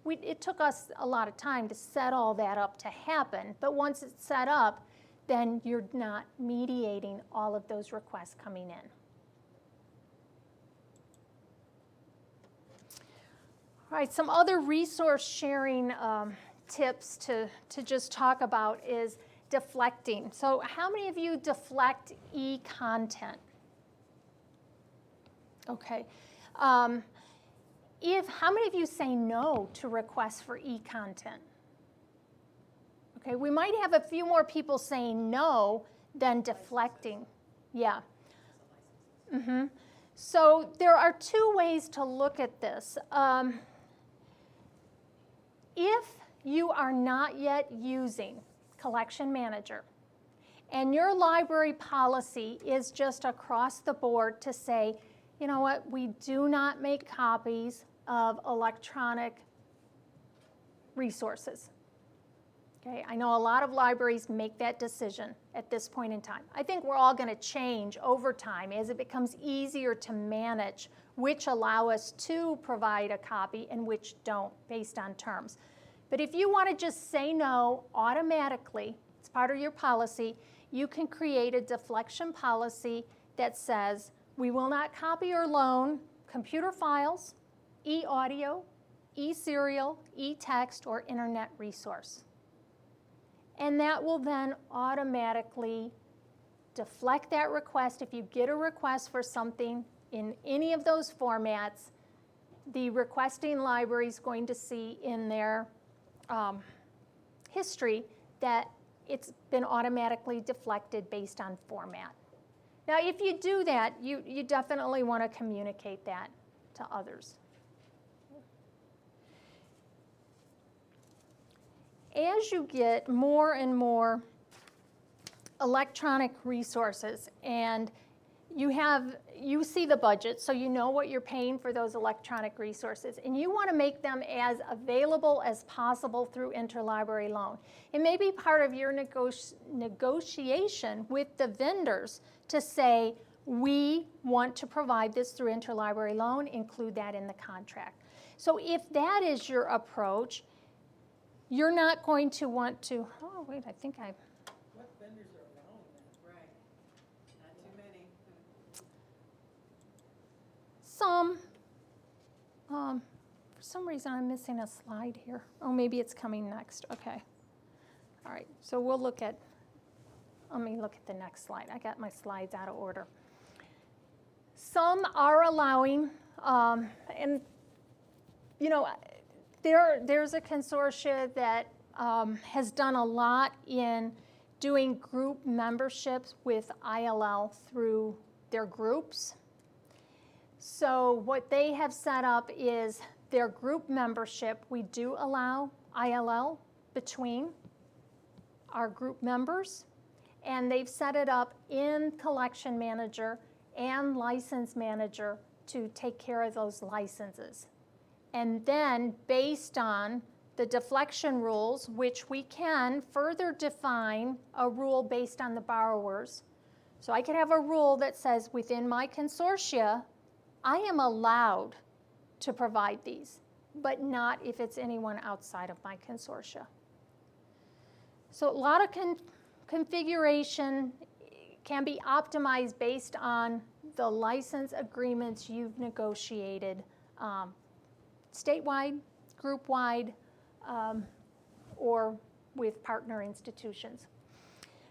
S2: It took us a lot of time to set all that up to happen, but once it's set up, then you're not mediating all of those requests coming in. All right, some other resource sharing tips to just talk about is deflecting. So how many of you deflect e-content? Okay. How many of you say no to requests for e-content? Okay, we might have a few more people saying no than deflecting. Yeah. Mm-hmm. So there are two ways to look at this. If you are not yet using Collection Manager and your library policy is just across the board to say, you know what, we do not make copies of electronic resources. Okay, I know a lot of libraries make that decision at this point in time. I think we're all going to change over time as it becomes easier to manage which allow us to provide a copy and which don't based on terms. But if you want to just say no automatically, it's part of your policy, you can create a deflection policy that says we will not copy or loan computer files, e-audio, e-serial, e-text, or internet resource. And that will then automatically deflect that request. If you get a request for something in any of those formats, the requesting library is going to see in their history that it's been automatically deflected based on format. Now, if you do that, you definitely want to communicate that to others. As you get more and more electronic resources and you see the budget, so you know what you're paying for those electronic resources, and you want to make them as available as possible through interlibrary loan. It may be part of your negotiation with the vendors to say, we want to provide this through interlibrary loan, include that in the contract. So if that is your approach, you're not going to want to, oh wait, I think I...
S5: What vendors are allowing that?
S3: Right. Not too many.
S2: Some. For some reason I'm missing a slide here. Oh, maybe it's coming next. Okay. All right, so we'll look at, let me look at the next slide. I got my slides out of order. Some are allowing, and you know, there's a consortia that has done a lot in doing group memberships with ILL through their groups. So what they have set up is their group membership. We do allow ILL between are group members, and they've set it up in Collection Manager and License Manager to take care of those licenses. And then, based on the deflection rules, which we can further define a rule based on the borrowers. So I could have a rule that says within my consortia, I am allowed to provide these, but not if it's anyone outside of my consortia. So a lot of configuration can be optimized based on the license agreements you've negotiated, statewide, group-wide, or with partner institutions.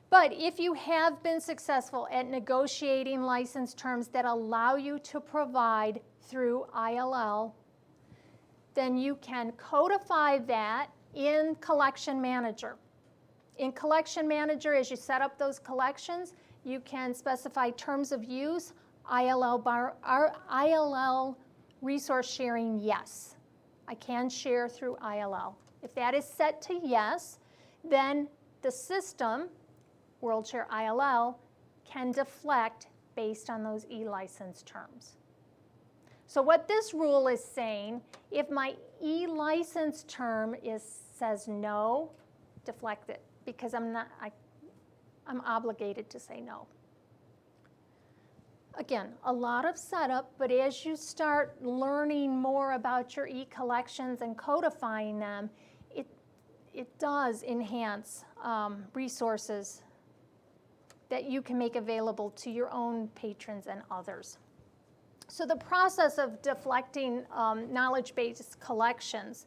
S2: But if you have been successful at negotiating license terms that allow you to provide through ILL, then you can codify that in Collection Manager. In Collection Manager, as you set up those collections, you can specify terms of use, ILL resource sharing, yes. I can share through ILL. If that is set to yes, then the system, WorldShare ILL, can deflect based on those e-license terms. So what this rule is saying, if my e-license term says no, deflect it, because I'm obligated to say no. Again, a lot of setup, but as you start learning more about your e-collections and codifying them, it does enhance resources that you can make available to your own patrons and others. So the process of deflecting knowledge-based collections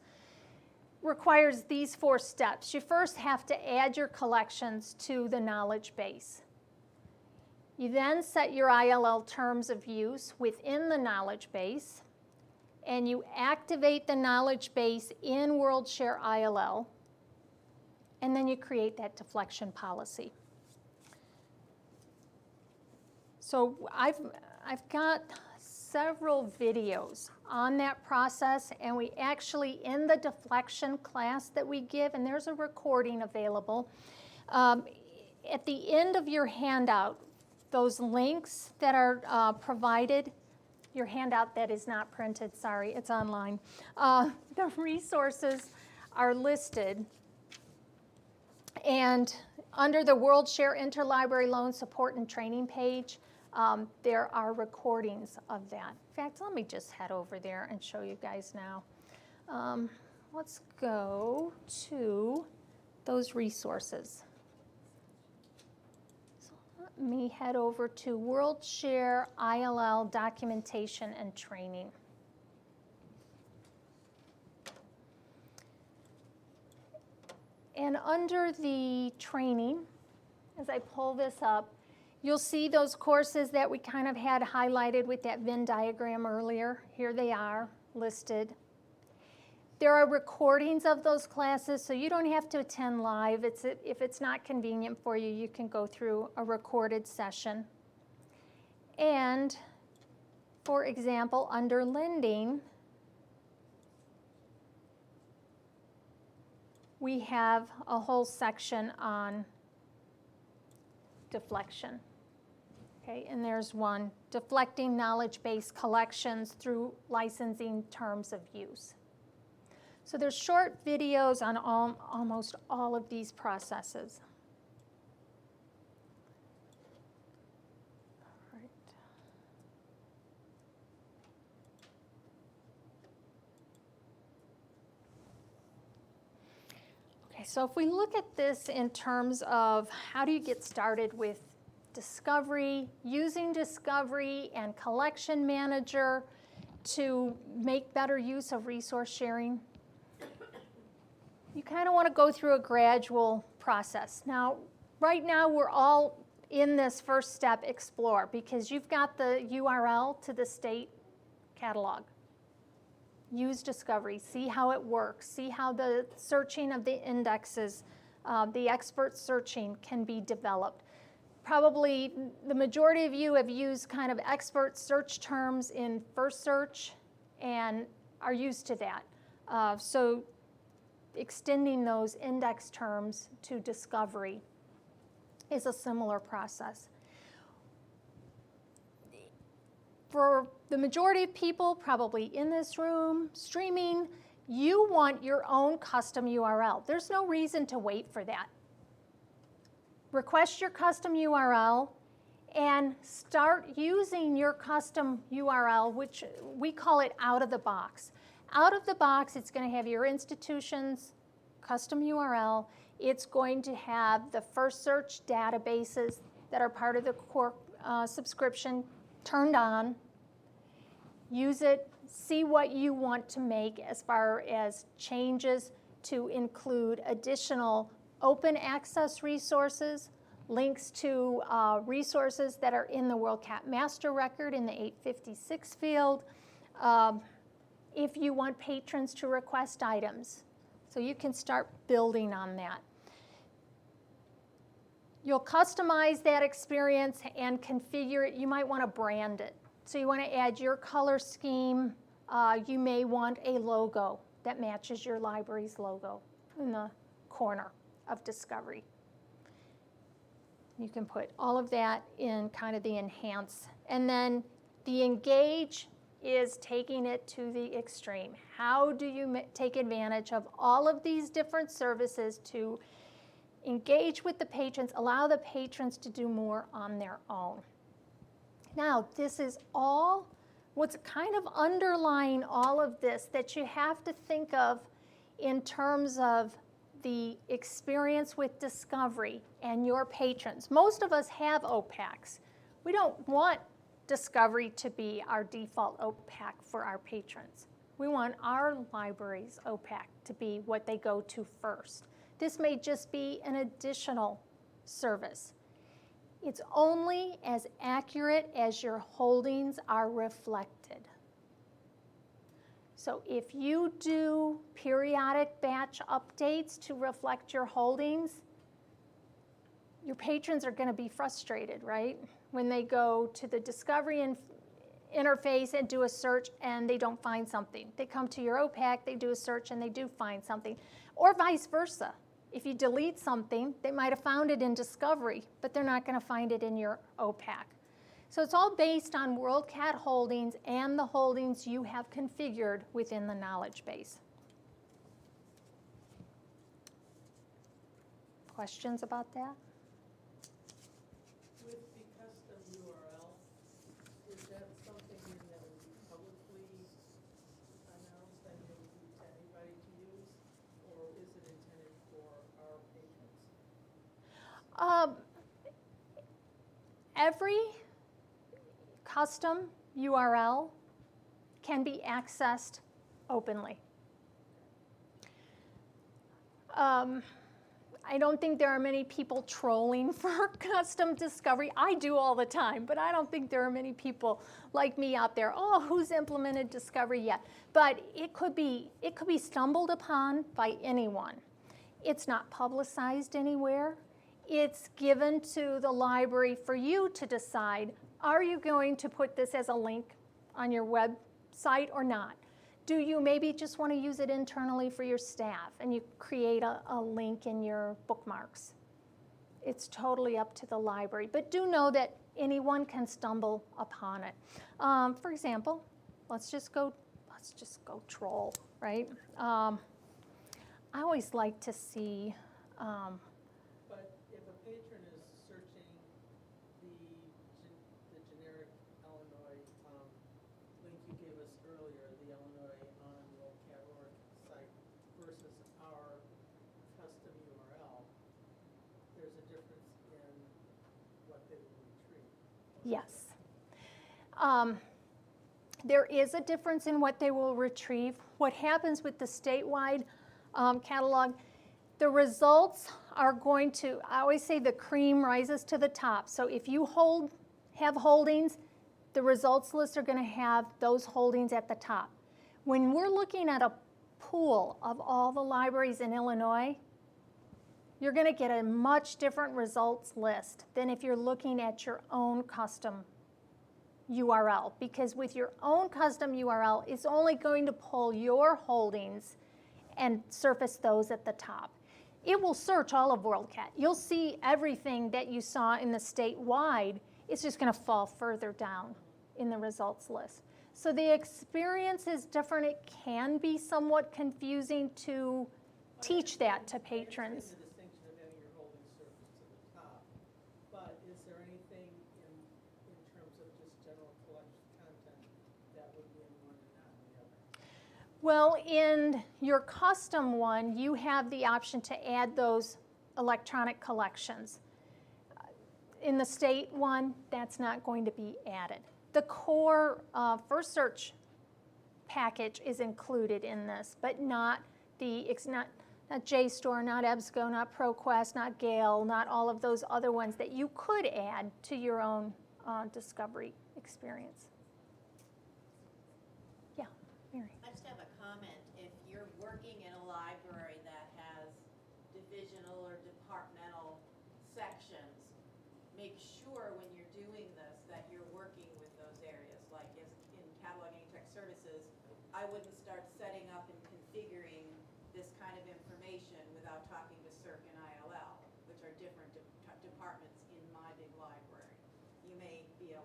S2: requires these 4 steps. You first have to add your collections to the knowledge base. You then set your ILL terms of use within the knowledge base, and you activate the knowledge base in WorldShare ILL, and then you create that deflection policy. So I've got several videos on that process, and we actually, in the deflection class that we give, and there's a recording available, at the end of your handout, those links that are provided, your handout that is not printed, sorry, it's online, the resources are listed. And under the WorldShare Interlibrary Loan Support and Training page, there are recordings of that. In fact, let me just head over there and show you guys now. Let's go to those resources. So let me head over to WorldShare ILL Documentation and Training. And under the training, as I pull this up, you'll see those courses that we kind of had highlighted with that Venn diagram earlier. Here they are listed. There are recordings of those classes, so you don't have to attend live. If it's not convenient for you, you can go through a recorded session. And for example, under lending, we have a whole section on deflection. Okay, and there's one, deflecting knowledge-based collections through licensing terms of use. So there's short videos on almost all of these processes. All right. Okay, so if we look at this in terms of how do you get started with discovery, using discovery and collection manager to make better use of resource sharing, you kind of want to go through a gradual process. Now, right now we're all in this first step, explore, because you've got the URL to the state catalog. Use discovery, see how it works, see how the searching of the indexes, the expert searching can be developed. Probably the majority of you have used kind of expert search terms in FirstSearch and are used to that. So extending those index terms to discovery is a similar process. For the majority of people probably in this room streaming, you want your own custom URL. There's no reason to wait for that. Request your custom URL and start using your custom URL, which we call it out of the box. Out of the box, it's going to have your institution's custom URL. It's going to have the FirstSearch databases that are part of the core subscription turned on. Use it, see what you want to make as far as changes to include additional open access resources, links to resources that are in the WorldCat master record in the 856 field, if you want patrons to request items. So you can start building on that. You'll customize that experience and configure it. You might want to brand it. So you want to add your color scheme. You may want a logo that matches your library's logo in the corner of Discovery. You can put all of that in kind of the enhance. And then the engage is taking it to the extreme. How do you take advantage of all of these different services to engage with the patrons, allow the patrons to do more on their own? Now, this is all what's kind of underlying all of this that you have to think of in terms of the experience with Discovery and your patrons. Most of us have OPACs. We don't want Discovery to be our default OPAC for our patrons. We want our library's OPAC to be what they go to first. This may just be an additional service. It's only as accurate as your holdings are reflected. So if you do periodic batch updates to reflect your holdings, your patrons are going to be frustrated, right? When they go to the Discovery interface and do a search and they don't find something. They come to your OPAC, they do a search and they do find something. Or vice versa. If you delete something, they might have found it in Discovery, but they're not going to find it in your OPAC. So it's all based on WorldCat holdings and the holdings you have configured within the knowledge base. Questions about that?
S5: With the custom URL, is that something that would be publicly announced and it would be to anybody to use, or is it intended for our patrons?
S2: Every custom URL can be accessed openly. I don't think there are many people trolling for custom discovery. I do all the time, but I don't think there are many people like me out there, oh, who's implemented discovery yet? But it could be stumbled upon by anyone. It's not publicized anywhere. It's given to the library for you to decide, are you going to put this as a link on your website or not? Do you maybe just want to use it internally for your staff and you create a link in your bookmarks? It's totally up to the library, but do know that anyone can stumble upon it. For example, let's just go troll, right? I always like to see.
S5: But if a patron is searching the generic Illinois link you gave us earlier, the Illinois on WorldCat.org site versus our custom URL, there's a difference in what they will retrieve.
S2: Yes. There is a difference in what they will retrieve. What happens with the statewide catalog, the results are going to, I always say the cream rises to the top. So if you have holdings, the results list are going to have those holdings at the top. When we're looking at a pool of all the libraries in Illinois, you're going to get a much different results list than if you're looking at your own custom URL, because with your own custom URL, it's only going to pull your holdings and surface those at the top. It will search all of WorldCat. You'll see everything that you saw in the statewide. It's just going to fall further down in the results list. So the experience is different. It can be somewhat confusing to teach that to patrons.
S5: The distinction of having your holding surface to the top, but is there anything in terms of just general collection content that would be in one and not in the other?
S2: Well, in your custom one, you have the option to add those electronic collections. In the state one, that's not going to be added. The core FirstSearch package is included in this, but not not JSTOR, not EBSCO, not ProQuest, not Gale, not all of those other ones that you could add to your own discovery experience. Yeah, Mary.
S3: I just have a comment. If you're working in a library that has divisional or departmental sections, make sure when you're doing this that you're working with those areas. Like as in cataloging and tech services, I wouldn't start setting up and configuring this kind of information without talking to CERC and ILL, which are different departments in my big library. You may be a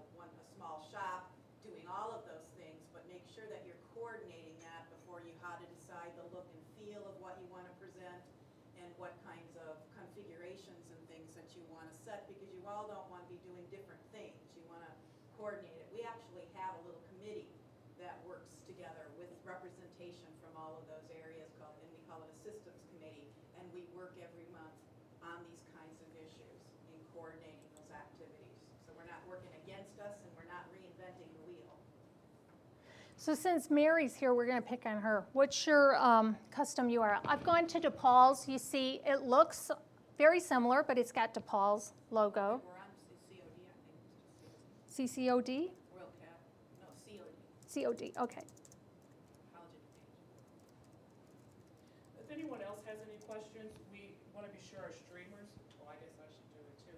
S3: small shop doing all of those things, but make sure that you're coordinating that before you how to decide the look and feel of what you want to present and what kinds of configurations and things that you want to set, because you all don't want to be doing different things. You want to coordinate it. We actually have a little committee that works together with representation from all of those areas, and we call it a systems committee, and we work every month on these kinds of issues in coordinating those activities. So we're not working against us and we're not reinventing the wheel.
S2: So since Mary's here, we're going to pick on her. What's your custom URL? I've gone to DePaul's. You see, it looks very similar, but it's got DePaul's logo.
S3: We're on CCOD, I think. It's just
S2: CCOD?
S3: WorldCat. No, COD.
S2: COD, okay.
S3: College Education.
S1: If anyone else has any questions, we want to be sure our streamers, well, I guess I should do it too.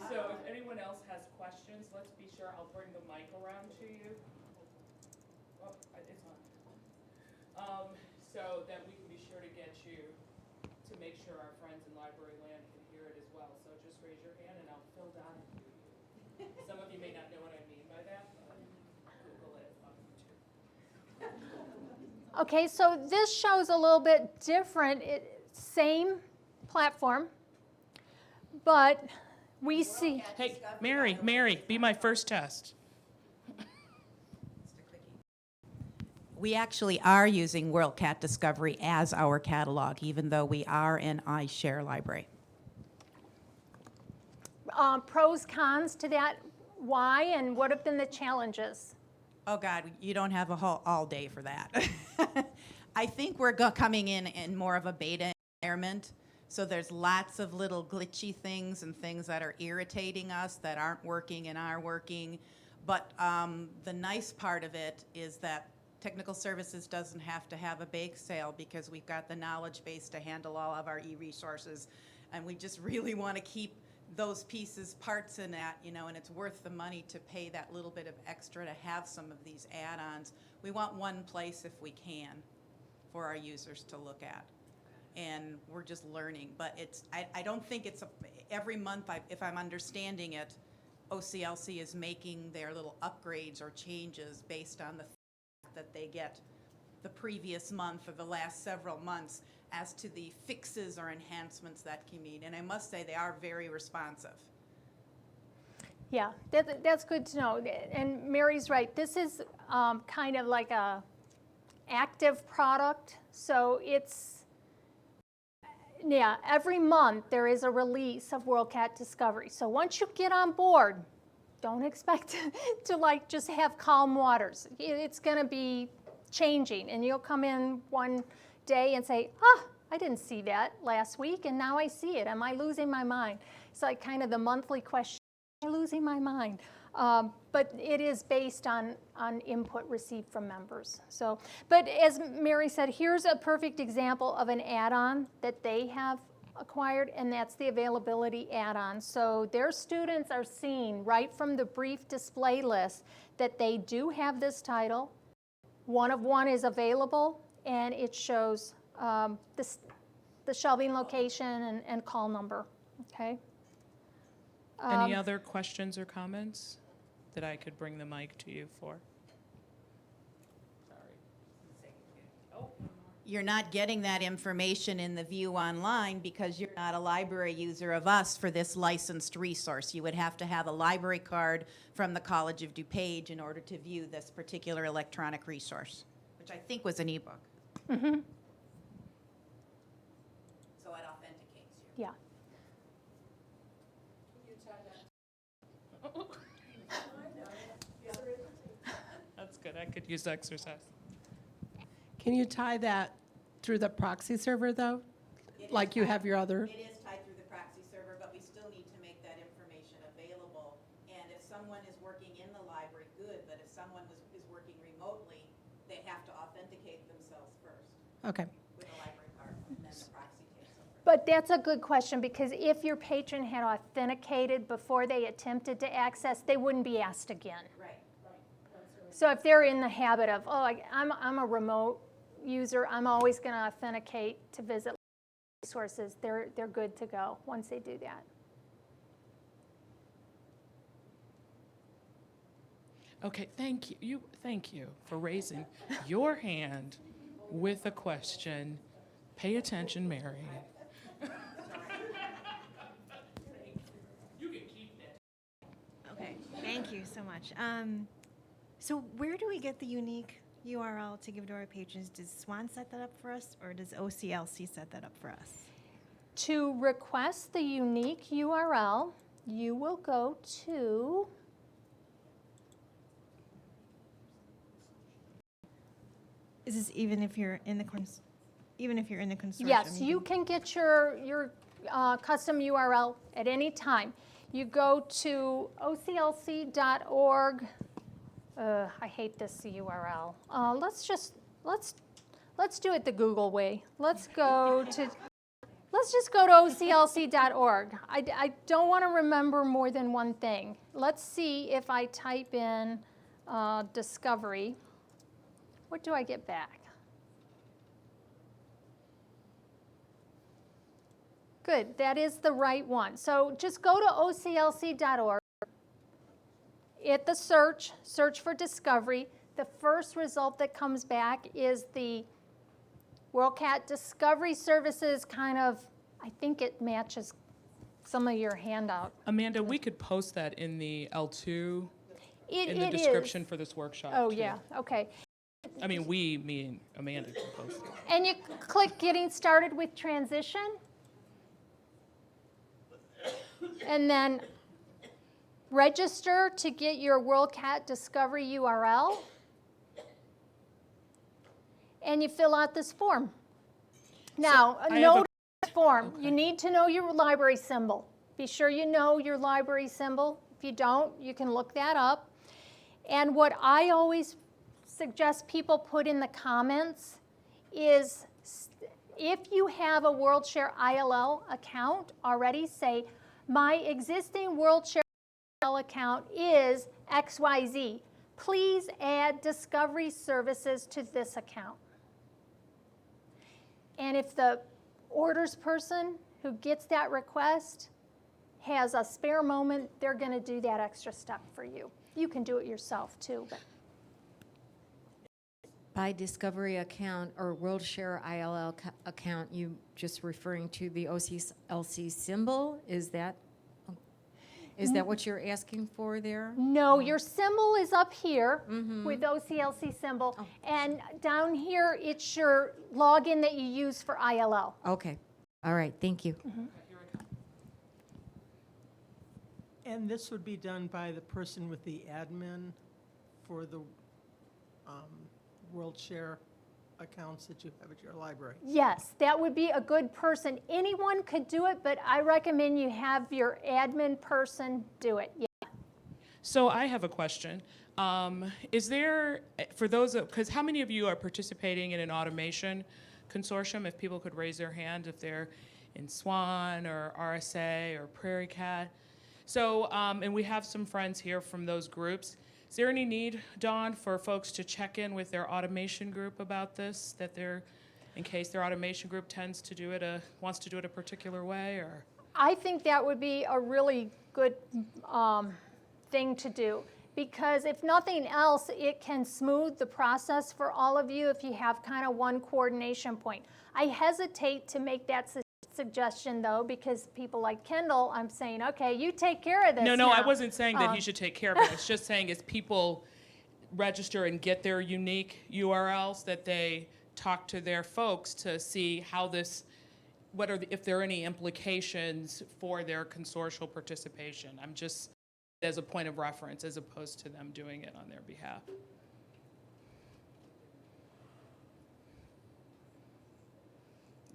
S1: So if anyone else has questions, let's be sure, I'll bring the mic around to you. Oh, it's on. So that we can be sure to get you, to make sure our friends in library land can hear it as well. So just raise your hand and I'll fill down and do you. Some of you may not know what I mean by that, but Google it on YouTube.
S2: Okay, so this shows a little bit different. Same platform, but we see.
S1: Hey, Mary, be my first test.
S3: We actually are using WorldCat Discovery as our catalog, even though we are an iShare library.
S2: Pros, cons to that. Why and what have been the challenges?
S3: Oh God, you don't have a whole all day for that. I think we're coming in more of a beta environment, so there's lots of little glitchy things and things that are irritating us that aren't working and are working. But the nice part of it is that Technical Services doesn't have to have a bake sale because we've got the knowledge base to handle all of our e-resources, and we just really want to keep those pieces, parts in that, and it's worth the money to pay that little bit of extra to have some of these add-ons. We want one place if we can for our users to look at. And we're just learning, but I don't think it's every month, if I'm understanding it, OCLC is making their little upgrades or changes based on the fact that they get the previous month or the last several months as to the fixes or enhancements that can mean. And I must say they are very responsive.
S2: Yeah, that's good to know. And Mary's right. This is kind of like a active product. So it's, yeah, every month there is a release of WorldCat Discovery. So once you get on board, don't expect to like just have calm waters. It's going to be changing, and you'll come in one day and say, I didn't see that last week, and now I see it. Am I losing my mind? It's like kind of the monthly question, am I losing my mind? But it is based on input received from members. So, but as Mary said, here's a perfect example of an add-on that they have acquired, and that's the availability add-on. So their students are seeing right from the brief display list that they do have this title. One of one is available, and it shows the shelving location and call number, okay?
S1: Any other questions or comments that I could bring the mic to you for?
S3: You're not getting that information in the view online because you're not a library user of us for this licensed resource. You would have to have a library card from the College of DuPage in order to view this particular electronic resource, which I think was an ebook.
S2: Mm-hmm.
S3: So it authenticates you.
S2: Yeah.
S1: That's good. I could use exercise.
S5: Can you tie that through the proxy server, though? Like you have your other?
S3: It is tied through the proxy server, but we still need to make that information available. And if someone is working in the library, good, but if someone is working remotely, they have to authenticate themselves first
S5: Okay.
S3: with a library card, and then the proxy takes over.
S2: But that's a good question, because if your patron had authenticated before they attempted to access, they wouldn't be asked again.
S3: Right.
S2: So if they're in the habit of, oh, I'm a remote user, I'm always going to authenticate to visit resources, they're good to go once they do that.
S1: Okay, thank you. Thank you for raising your hand with a question. Pay attention, Mary.
S6: Okay, thank you so much. So where do we get the unique URL to give to our patrons? Does Swan set that up for us, or does OCLC set that up for us?
S2: To request the unique URL, you will go to
S6: Is this even if you're in the consortium?
S2: yes, you can get your custom URL at any time. You go to oclc.org. I hate this URL. Let's do it the Google way. Let's just go to oclc.org. I don't want to remember more than one thing. Let's see if I type in discovery. What do I get back? Good, that is the right one. So just go to oclc.org. At the search for discovery. The first result that comes back is the WorldCat Discovery Services kind of, I think it matches some of your handout.
S1: Amanda, we could post that in the L2 in the
S2: It
S1: description
S2: is.
S1: for this workshop.
S2: Oh,
S1: too.
S2: yeah, okay.
S1: I mean, me and Amanda can post it.
S2: And you click Getting Started with Transition. And then register to get your WorldCat Discovery URL. And you fill out this form. Now,
S1: I have
S2: note this form.
S1: Okay.
S2: You need to know your library symbol. Be sure you know your library symbol. If you don't, you can look that up. And what I always suggest people put in the comments is, if you have a WorldShare ILL account already, say, my existing WorldShare ILL account is XYZ. Please add Discovery Services to this account. And if the orders person who gets that request has a spare moment, they're going to do that extra step for you. You can do it yourself too. But
S7: By Discovery account or WorldShare ILL account, you just referring to the OCLC symbol? Is that what you're asking for there?
S2: no, your symbol is up here with OCLC symbol.
S7: Oh.
S2: And down here, it's your login that you use for ILL.
S7: Okay. All right. Thank you.
S5: And this would be done by the person with the admin for the WorldShare accounts that you have at your library.
S2: Yes, that would be a good person. Anyone could do it, but I recommend you have your admin person do it. Yeah.
S1: So I have a question. Is there, for those, because how many of you are participating in an automation consortium? If people could raise their hand if they're in SWAN or RSA or Prairie Cat. So, and we have some friends here from those groups. Is there any need, Dawn, for folks to check in with their automation group about this, that they're, in case their automation group tends to do it, wants to do it a particular way, or?
S2: I think that would be a really good thing to do, because if nothing else, it can smooth the process for all of you if you have kind of one coordination point. I hesitate to make that suggestion, though, because people like Kendall, I'm saying, okay, you take care of this
S1: No,
S2: now.
S1: I wasn't saying that he should take care of it. I was just saying as people register and get their unique URLs, that they talk to their folks to see how this, if there are any implications for their consortial participation. I'm just as a point of reference as opposed to them doing it on their behalf.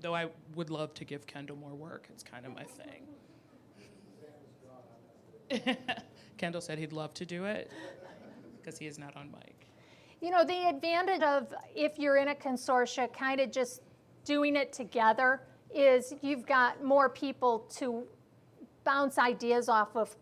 S1: Though I would love to give Kendall more work. It's kind of my thing. Kendall said he'd love to do it because he is not on mic.
S2: You know, the advantage of, if you're in a consortia, kind of just doing it together, is you've got more people to bounce ideas off of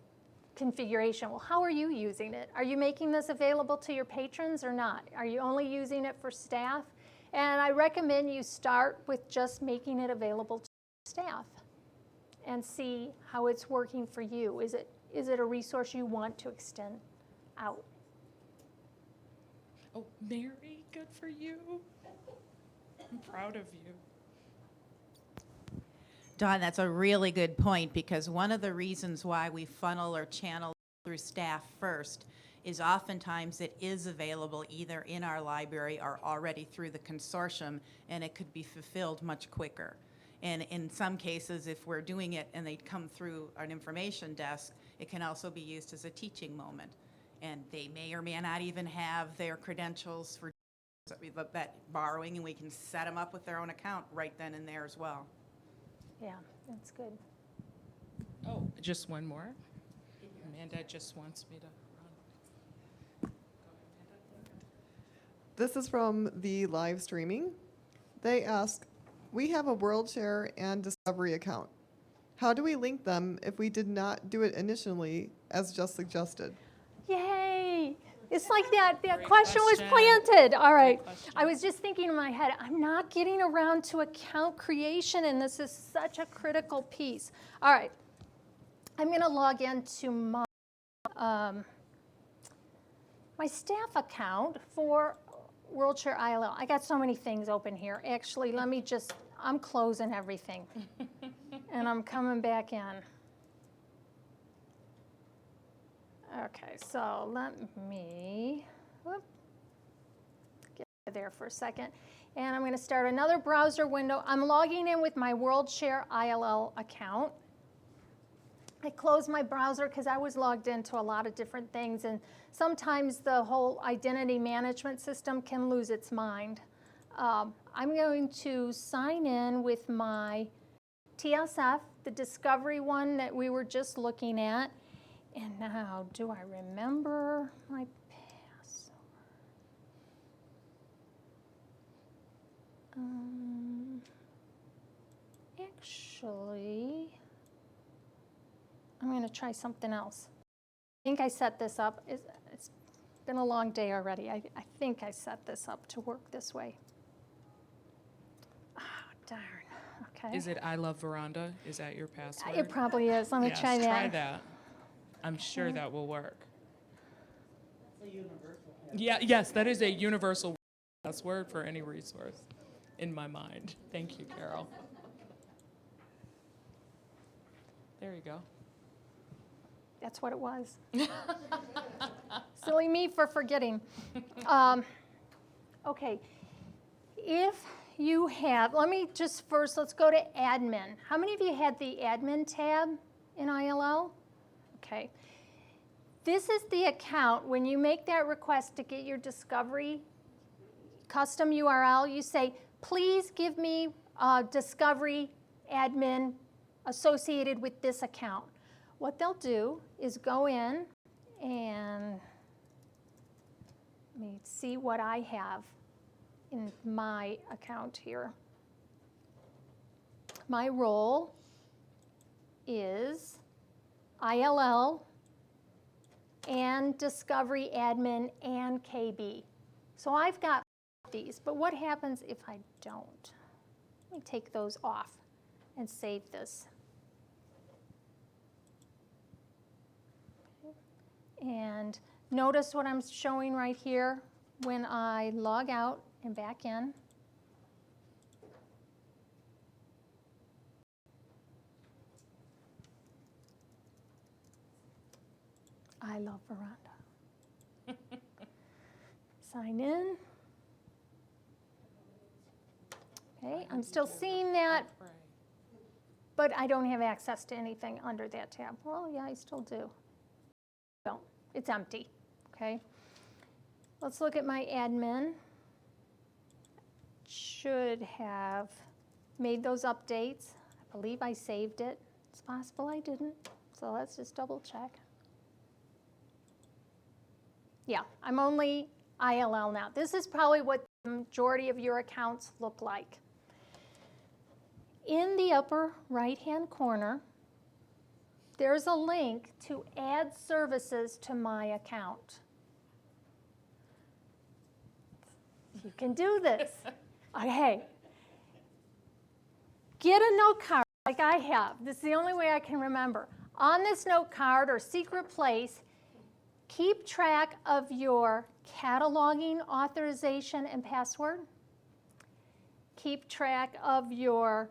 S2: configuration. Well, how are you using it? Are you making this available to your patrons or not? Are you only using it for staff? And I recommend you start with just making it available to staff and see how it's working for you. Is it a resource you want to extend out?
S1: Oh, Mary, good for you. I'm proud of you.
S3: Dawn, that's a really good point, because one of the reasons why we funnel or channel through staff first is oftentimes it is available either in our library or already through the consortium, and it could be fulfilled much quicker. And in some cases, if we're doing it and they come through an information desk, it can also be used as a teaching moment. And they may or may not even have their credentials for that borrowing, and we can set them up with their own account right then and there as well.
S2: Yeah, that's good.
S1: Oh, just one more. Amanda just wants me to run.
S8: This is from the live streaming. They ask, we have a WorldShare and Discovery account. How do we link them if we did not do it initially as just suggested?
S2: Yay! It's like that
S1: Great
S2: question was
S1: question.
S2: planted. All right.
S1: question.
S2: I was just thinking in my head, I'm not getting around to account creation, and this is such a critical piece. All right. I'm going to log into my staff account for WorldShare ILL. I got so many things open here. Actually, I'm closing everything. And I'm coming back in. Okay, so let me get there for a second. And I'm going to start another browser window. I'm logging in with my WorldShare ILL account. I closed my browser because I was logged into a lot of different things, and sometimes the whole identity management system can lose its mind. I'm going to sign in with my TSF, the discovery one that we were just looking at. And now, do I remember my password? Actually, I'm going to try something else. I think I set this up. It's been a long day already. I think I set this up to work this way. Oh, darn. Okay.
S1: Is it I love Veranda? Is that your password?
S2: It probably is. Let me
S1: Yes,
S2: try that.
S1: Try that. I'm sure that will work.
S5: It's a universal.
S1: Yeah, yes, that is a universal password for any resource in my mind. Thank you, Carol. There you go.
S2: That's what it was. Silly me for forgetting. Okay. If you have, let's go to admin. How many of you had the admin tab in ILL? Okay. This is the account. When you make that request to get your discovery custom URL, you say, please give me discovery admin associated with this account. What they'll do is go in and let me see what I have in my account here. My role is ILL and Discovery Admin and KB. So I've got these, but what happens if I don't? Let me take those off and save this. And notice what I'm showing right here when I log out and back in. I love Veranda. Sign in. Okay, I'm still seeing that, but I don't have access to anything under that tab. Well, yeah, I still do. Don't. It's empty. Okay. Let's look at my admin. Should have made those updates. I believe I saved it. It's possible I didn't, so let's just double check. Yeah, I'm only ILL now. This is probably what the majority of your accounts look like. In the upper right-hand corner, there's a link to add services to my account. You can do this. Okay. Get a note card like I have. This is the only way I can remember. On this note card or secret place, keep track of your cataloging authorization and password. Keep track of your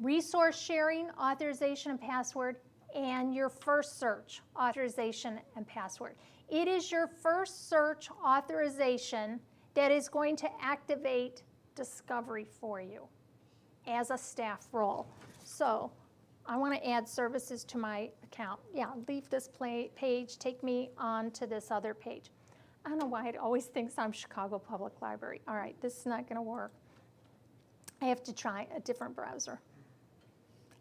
S2: resource sharing authorization and password, and your FirstSearch authorization and password. It is your FirstSearch authorization that is going to activate Discovery for you as a staff role. So I want to add services to my account. Yeah, leave this page, take me on to this other page. I don't know why it always thinks I'm Chicago Public Library. All right, this is not going to work. I have to try a different browser.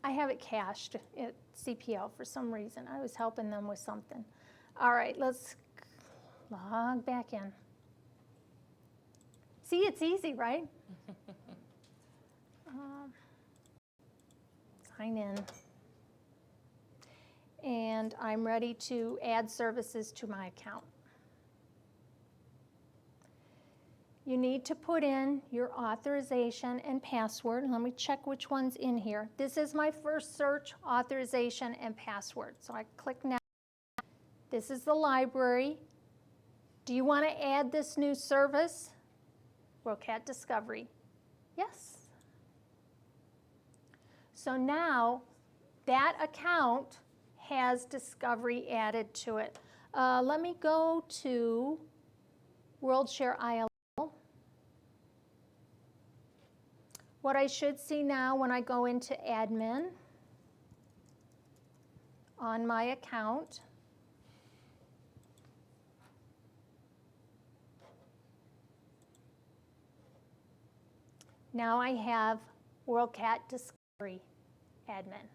S2: I have it cached at CPL for some reason. I was helping them with something. All right, let's log back in. See, it's easy, right? Sign in. And I'm ready to add services to my account. You need to put in your authorization and password. Let me check which one's in here. This is my FirstSearch authorization and password. So I click now. This is the library. Do you want to add this new service? WorldCat Discovery. Yes. So now that account has Discovery added to it. Let me go to WorldShare IL. What I should see now when I go into admin on my account, now I have WorldCat Discovery Admin.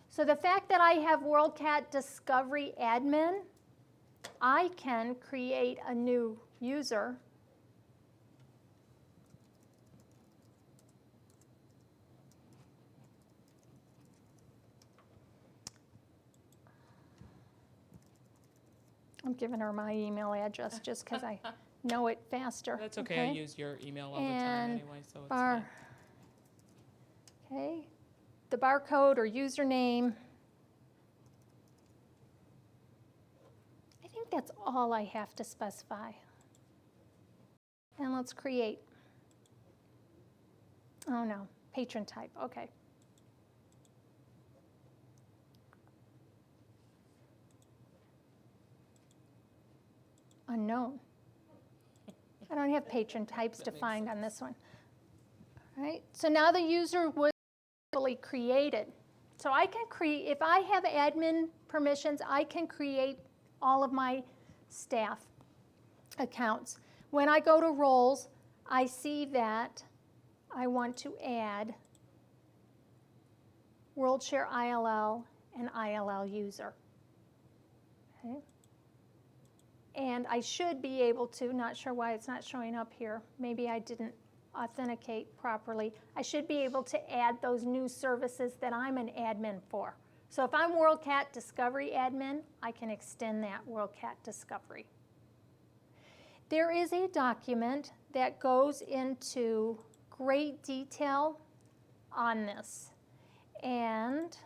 S2: So the fact that I have WorldCat Discovery Admin, I can create a new user. I'm giving her my email address just because I know it faster.
S1: That's okay. I use your email all the time
S2: And
S1: anyway, so it's
S2: bar.
S1: fine.
S2: Okay, the barcode or username. I think that's all I have to specify. And let's create. Oh no, patron type, okay. Unknown. I don't have patron types defined on this one. All right, so now the user was actually created. So I can create, if I have admin permissions, I can create all of my staff accounts. When I go to roles, I see that I want to add WorldShare ILL and ILL user. Okay. And I should be able to, not sure why it's not showing up here. Maybe I didn't authenticate properly. I should be able to add those new services that I'm an admin for. So if I'm WorldCat Discovery Admin, I can extend that WorldCat Discovery. There is a document that goes into great detail on this, and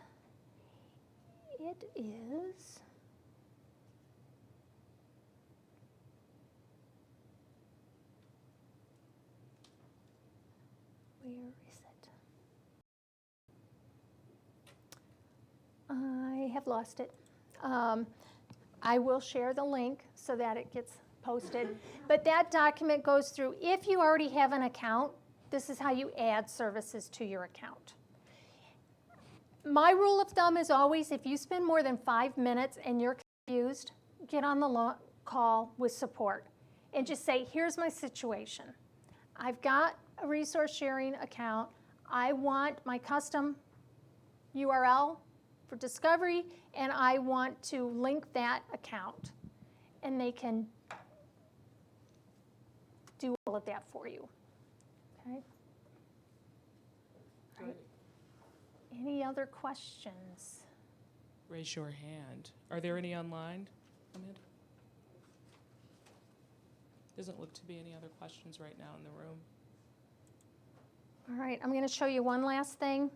S2: it is where is it? I have lost it. I will share the link so that it gets posted. But that document goes through, if you already have an account, this is how you add services to your account. My rule of thumb is always, if you spend more than 5 minutes and you're confused, get on the call with support and just say, here's my situation. I've got a resource sharing account. I want my custom URL for discovery, and I want to link that account. And they can do all of that for you. Okay? All right. Any other questions?
S1: Raise your hand. Are there any online, Amanda? Doesn't look to be any other questions right now in the room.
S2: All right, I'm going to show you one last thing.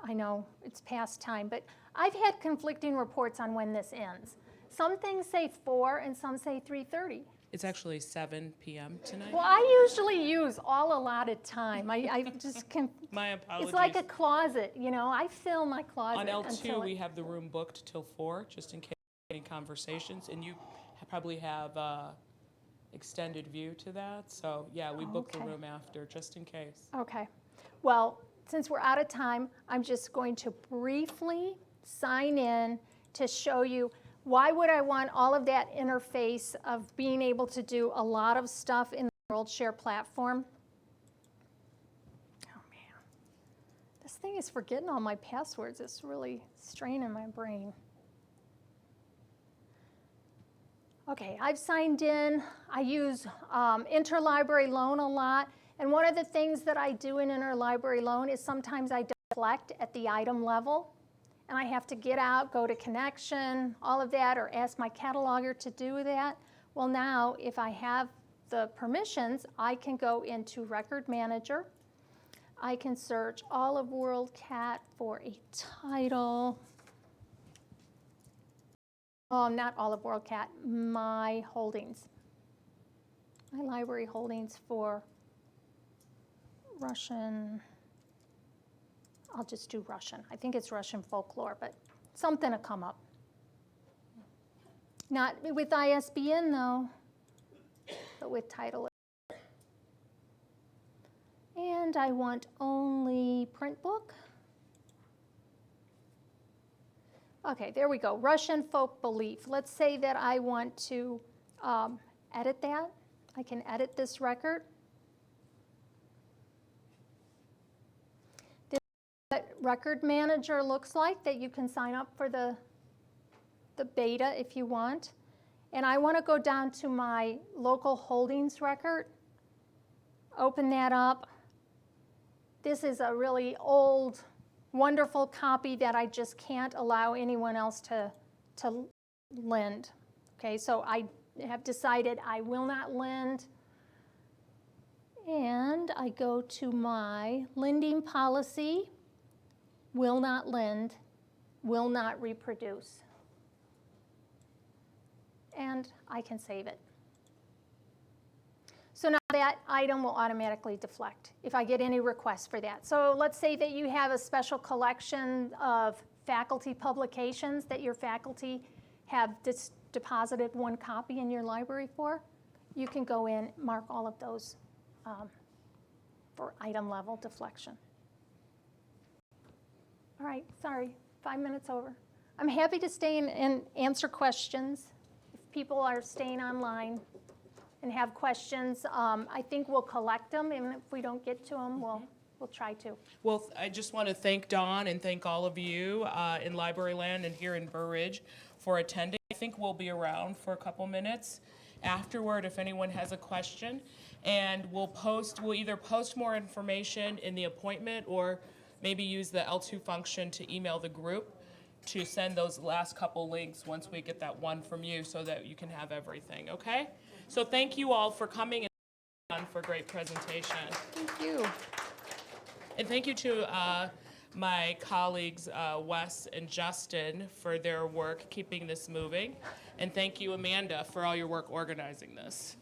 S2: I know it's past time, but I've had conflicting reports on when this ends. Some things say 4 and some say 3:30.
S1: It's actually 7 p.m. tonight.
S2: Well, I usually use all allotted time. I just can.
S1: My apologies.
S2: It's like a closet, you know. I fill my closet.
S1: On
S2: until
S1: L2, we have the room booked till 4, just in case any conversations, and you probably have extended view to that. So yeah, we book the
S2: okay.
S1: room after, just in case.
S2: Okay. Well, since we're out of time, I'm just going to briefly sign in to show you why would I want all of that interface of being able to do a lot of stuff in the WorldShare platform. Oh man, this thing is forgetting all my passwords. It's really straining my brain. Okay, I've signed in. I use Interlibrary Loan a lot. And one of the things that I do in Interlibrary Loan is sometimes I deflect at the item level. And I have to get out, go to connection, all of that, or ask my cataloger to do that. Well, now, if I have the permissions, I can go into Record Manager. I can search all of WorldCat for a title. Not all of WorldCat, my holdings. My library holdings for Russian. I'll just do Russian. I think it's Russian folklore, but something will come up. Not with ISBN though, but with title. And I want only print book. Okay, there we go. Russian folk belief. Let's say that I want to edit that. I can edit this record. What Record Manager looks like, that you can sign up for the beta if you want. And I want to go down to my local holdings record, open that up. This is a really old, wonderful copy that I just can't allow anyone else to lend. Okay, so I have decided I will not lend. And I go to my lending policy. Will not lend, will not reproduce. And I can save it. So now that item will automatically deflect if I get any requests for that. So let's say that you have a special collection of faculty publications that your faculty have deposited one copy in your library for. You can go in, mark all of those for item level deflection. All right, sorry, 5 minutes over. I'm happy to stay and answer questions if people are staying online and have questions. I think we'll collect them, and if we don't get to them, we'll try to.
S1: Well, I just want to thank Dawn and thank all of you in Library Land and here in Burr Ridge for attending. I think we'll be around for a couple minutes afterward if anyone has a question. And we'll either post more information in the appointment or maybe use the L2 function to email the group to send those last couple links once we get that one from you so that you can have everything, okay? So thank you all for coming and for a great presentation.
S8: Thank you.
S1: And thank you to my colleagues, Wes and Justin, for their work keeping this moving. And thank you, Amanda, for all your work organizing this.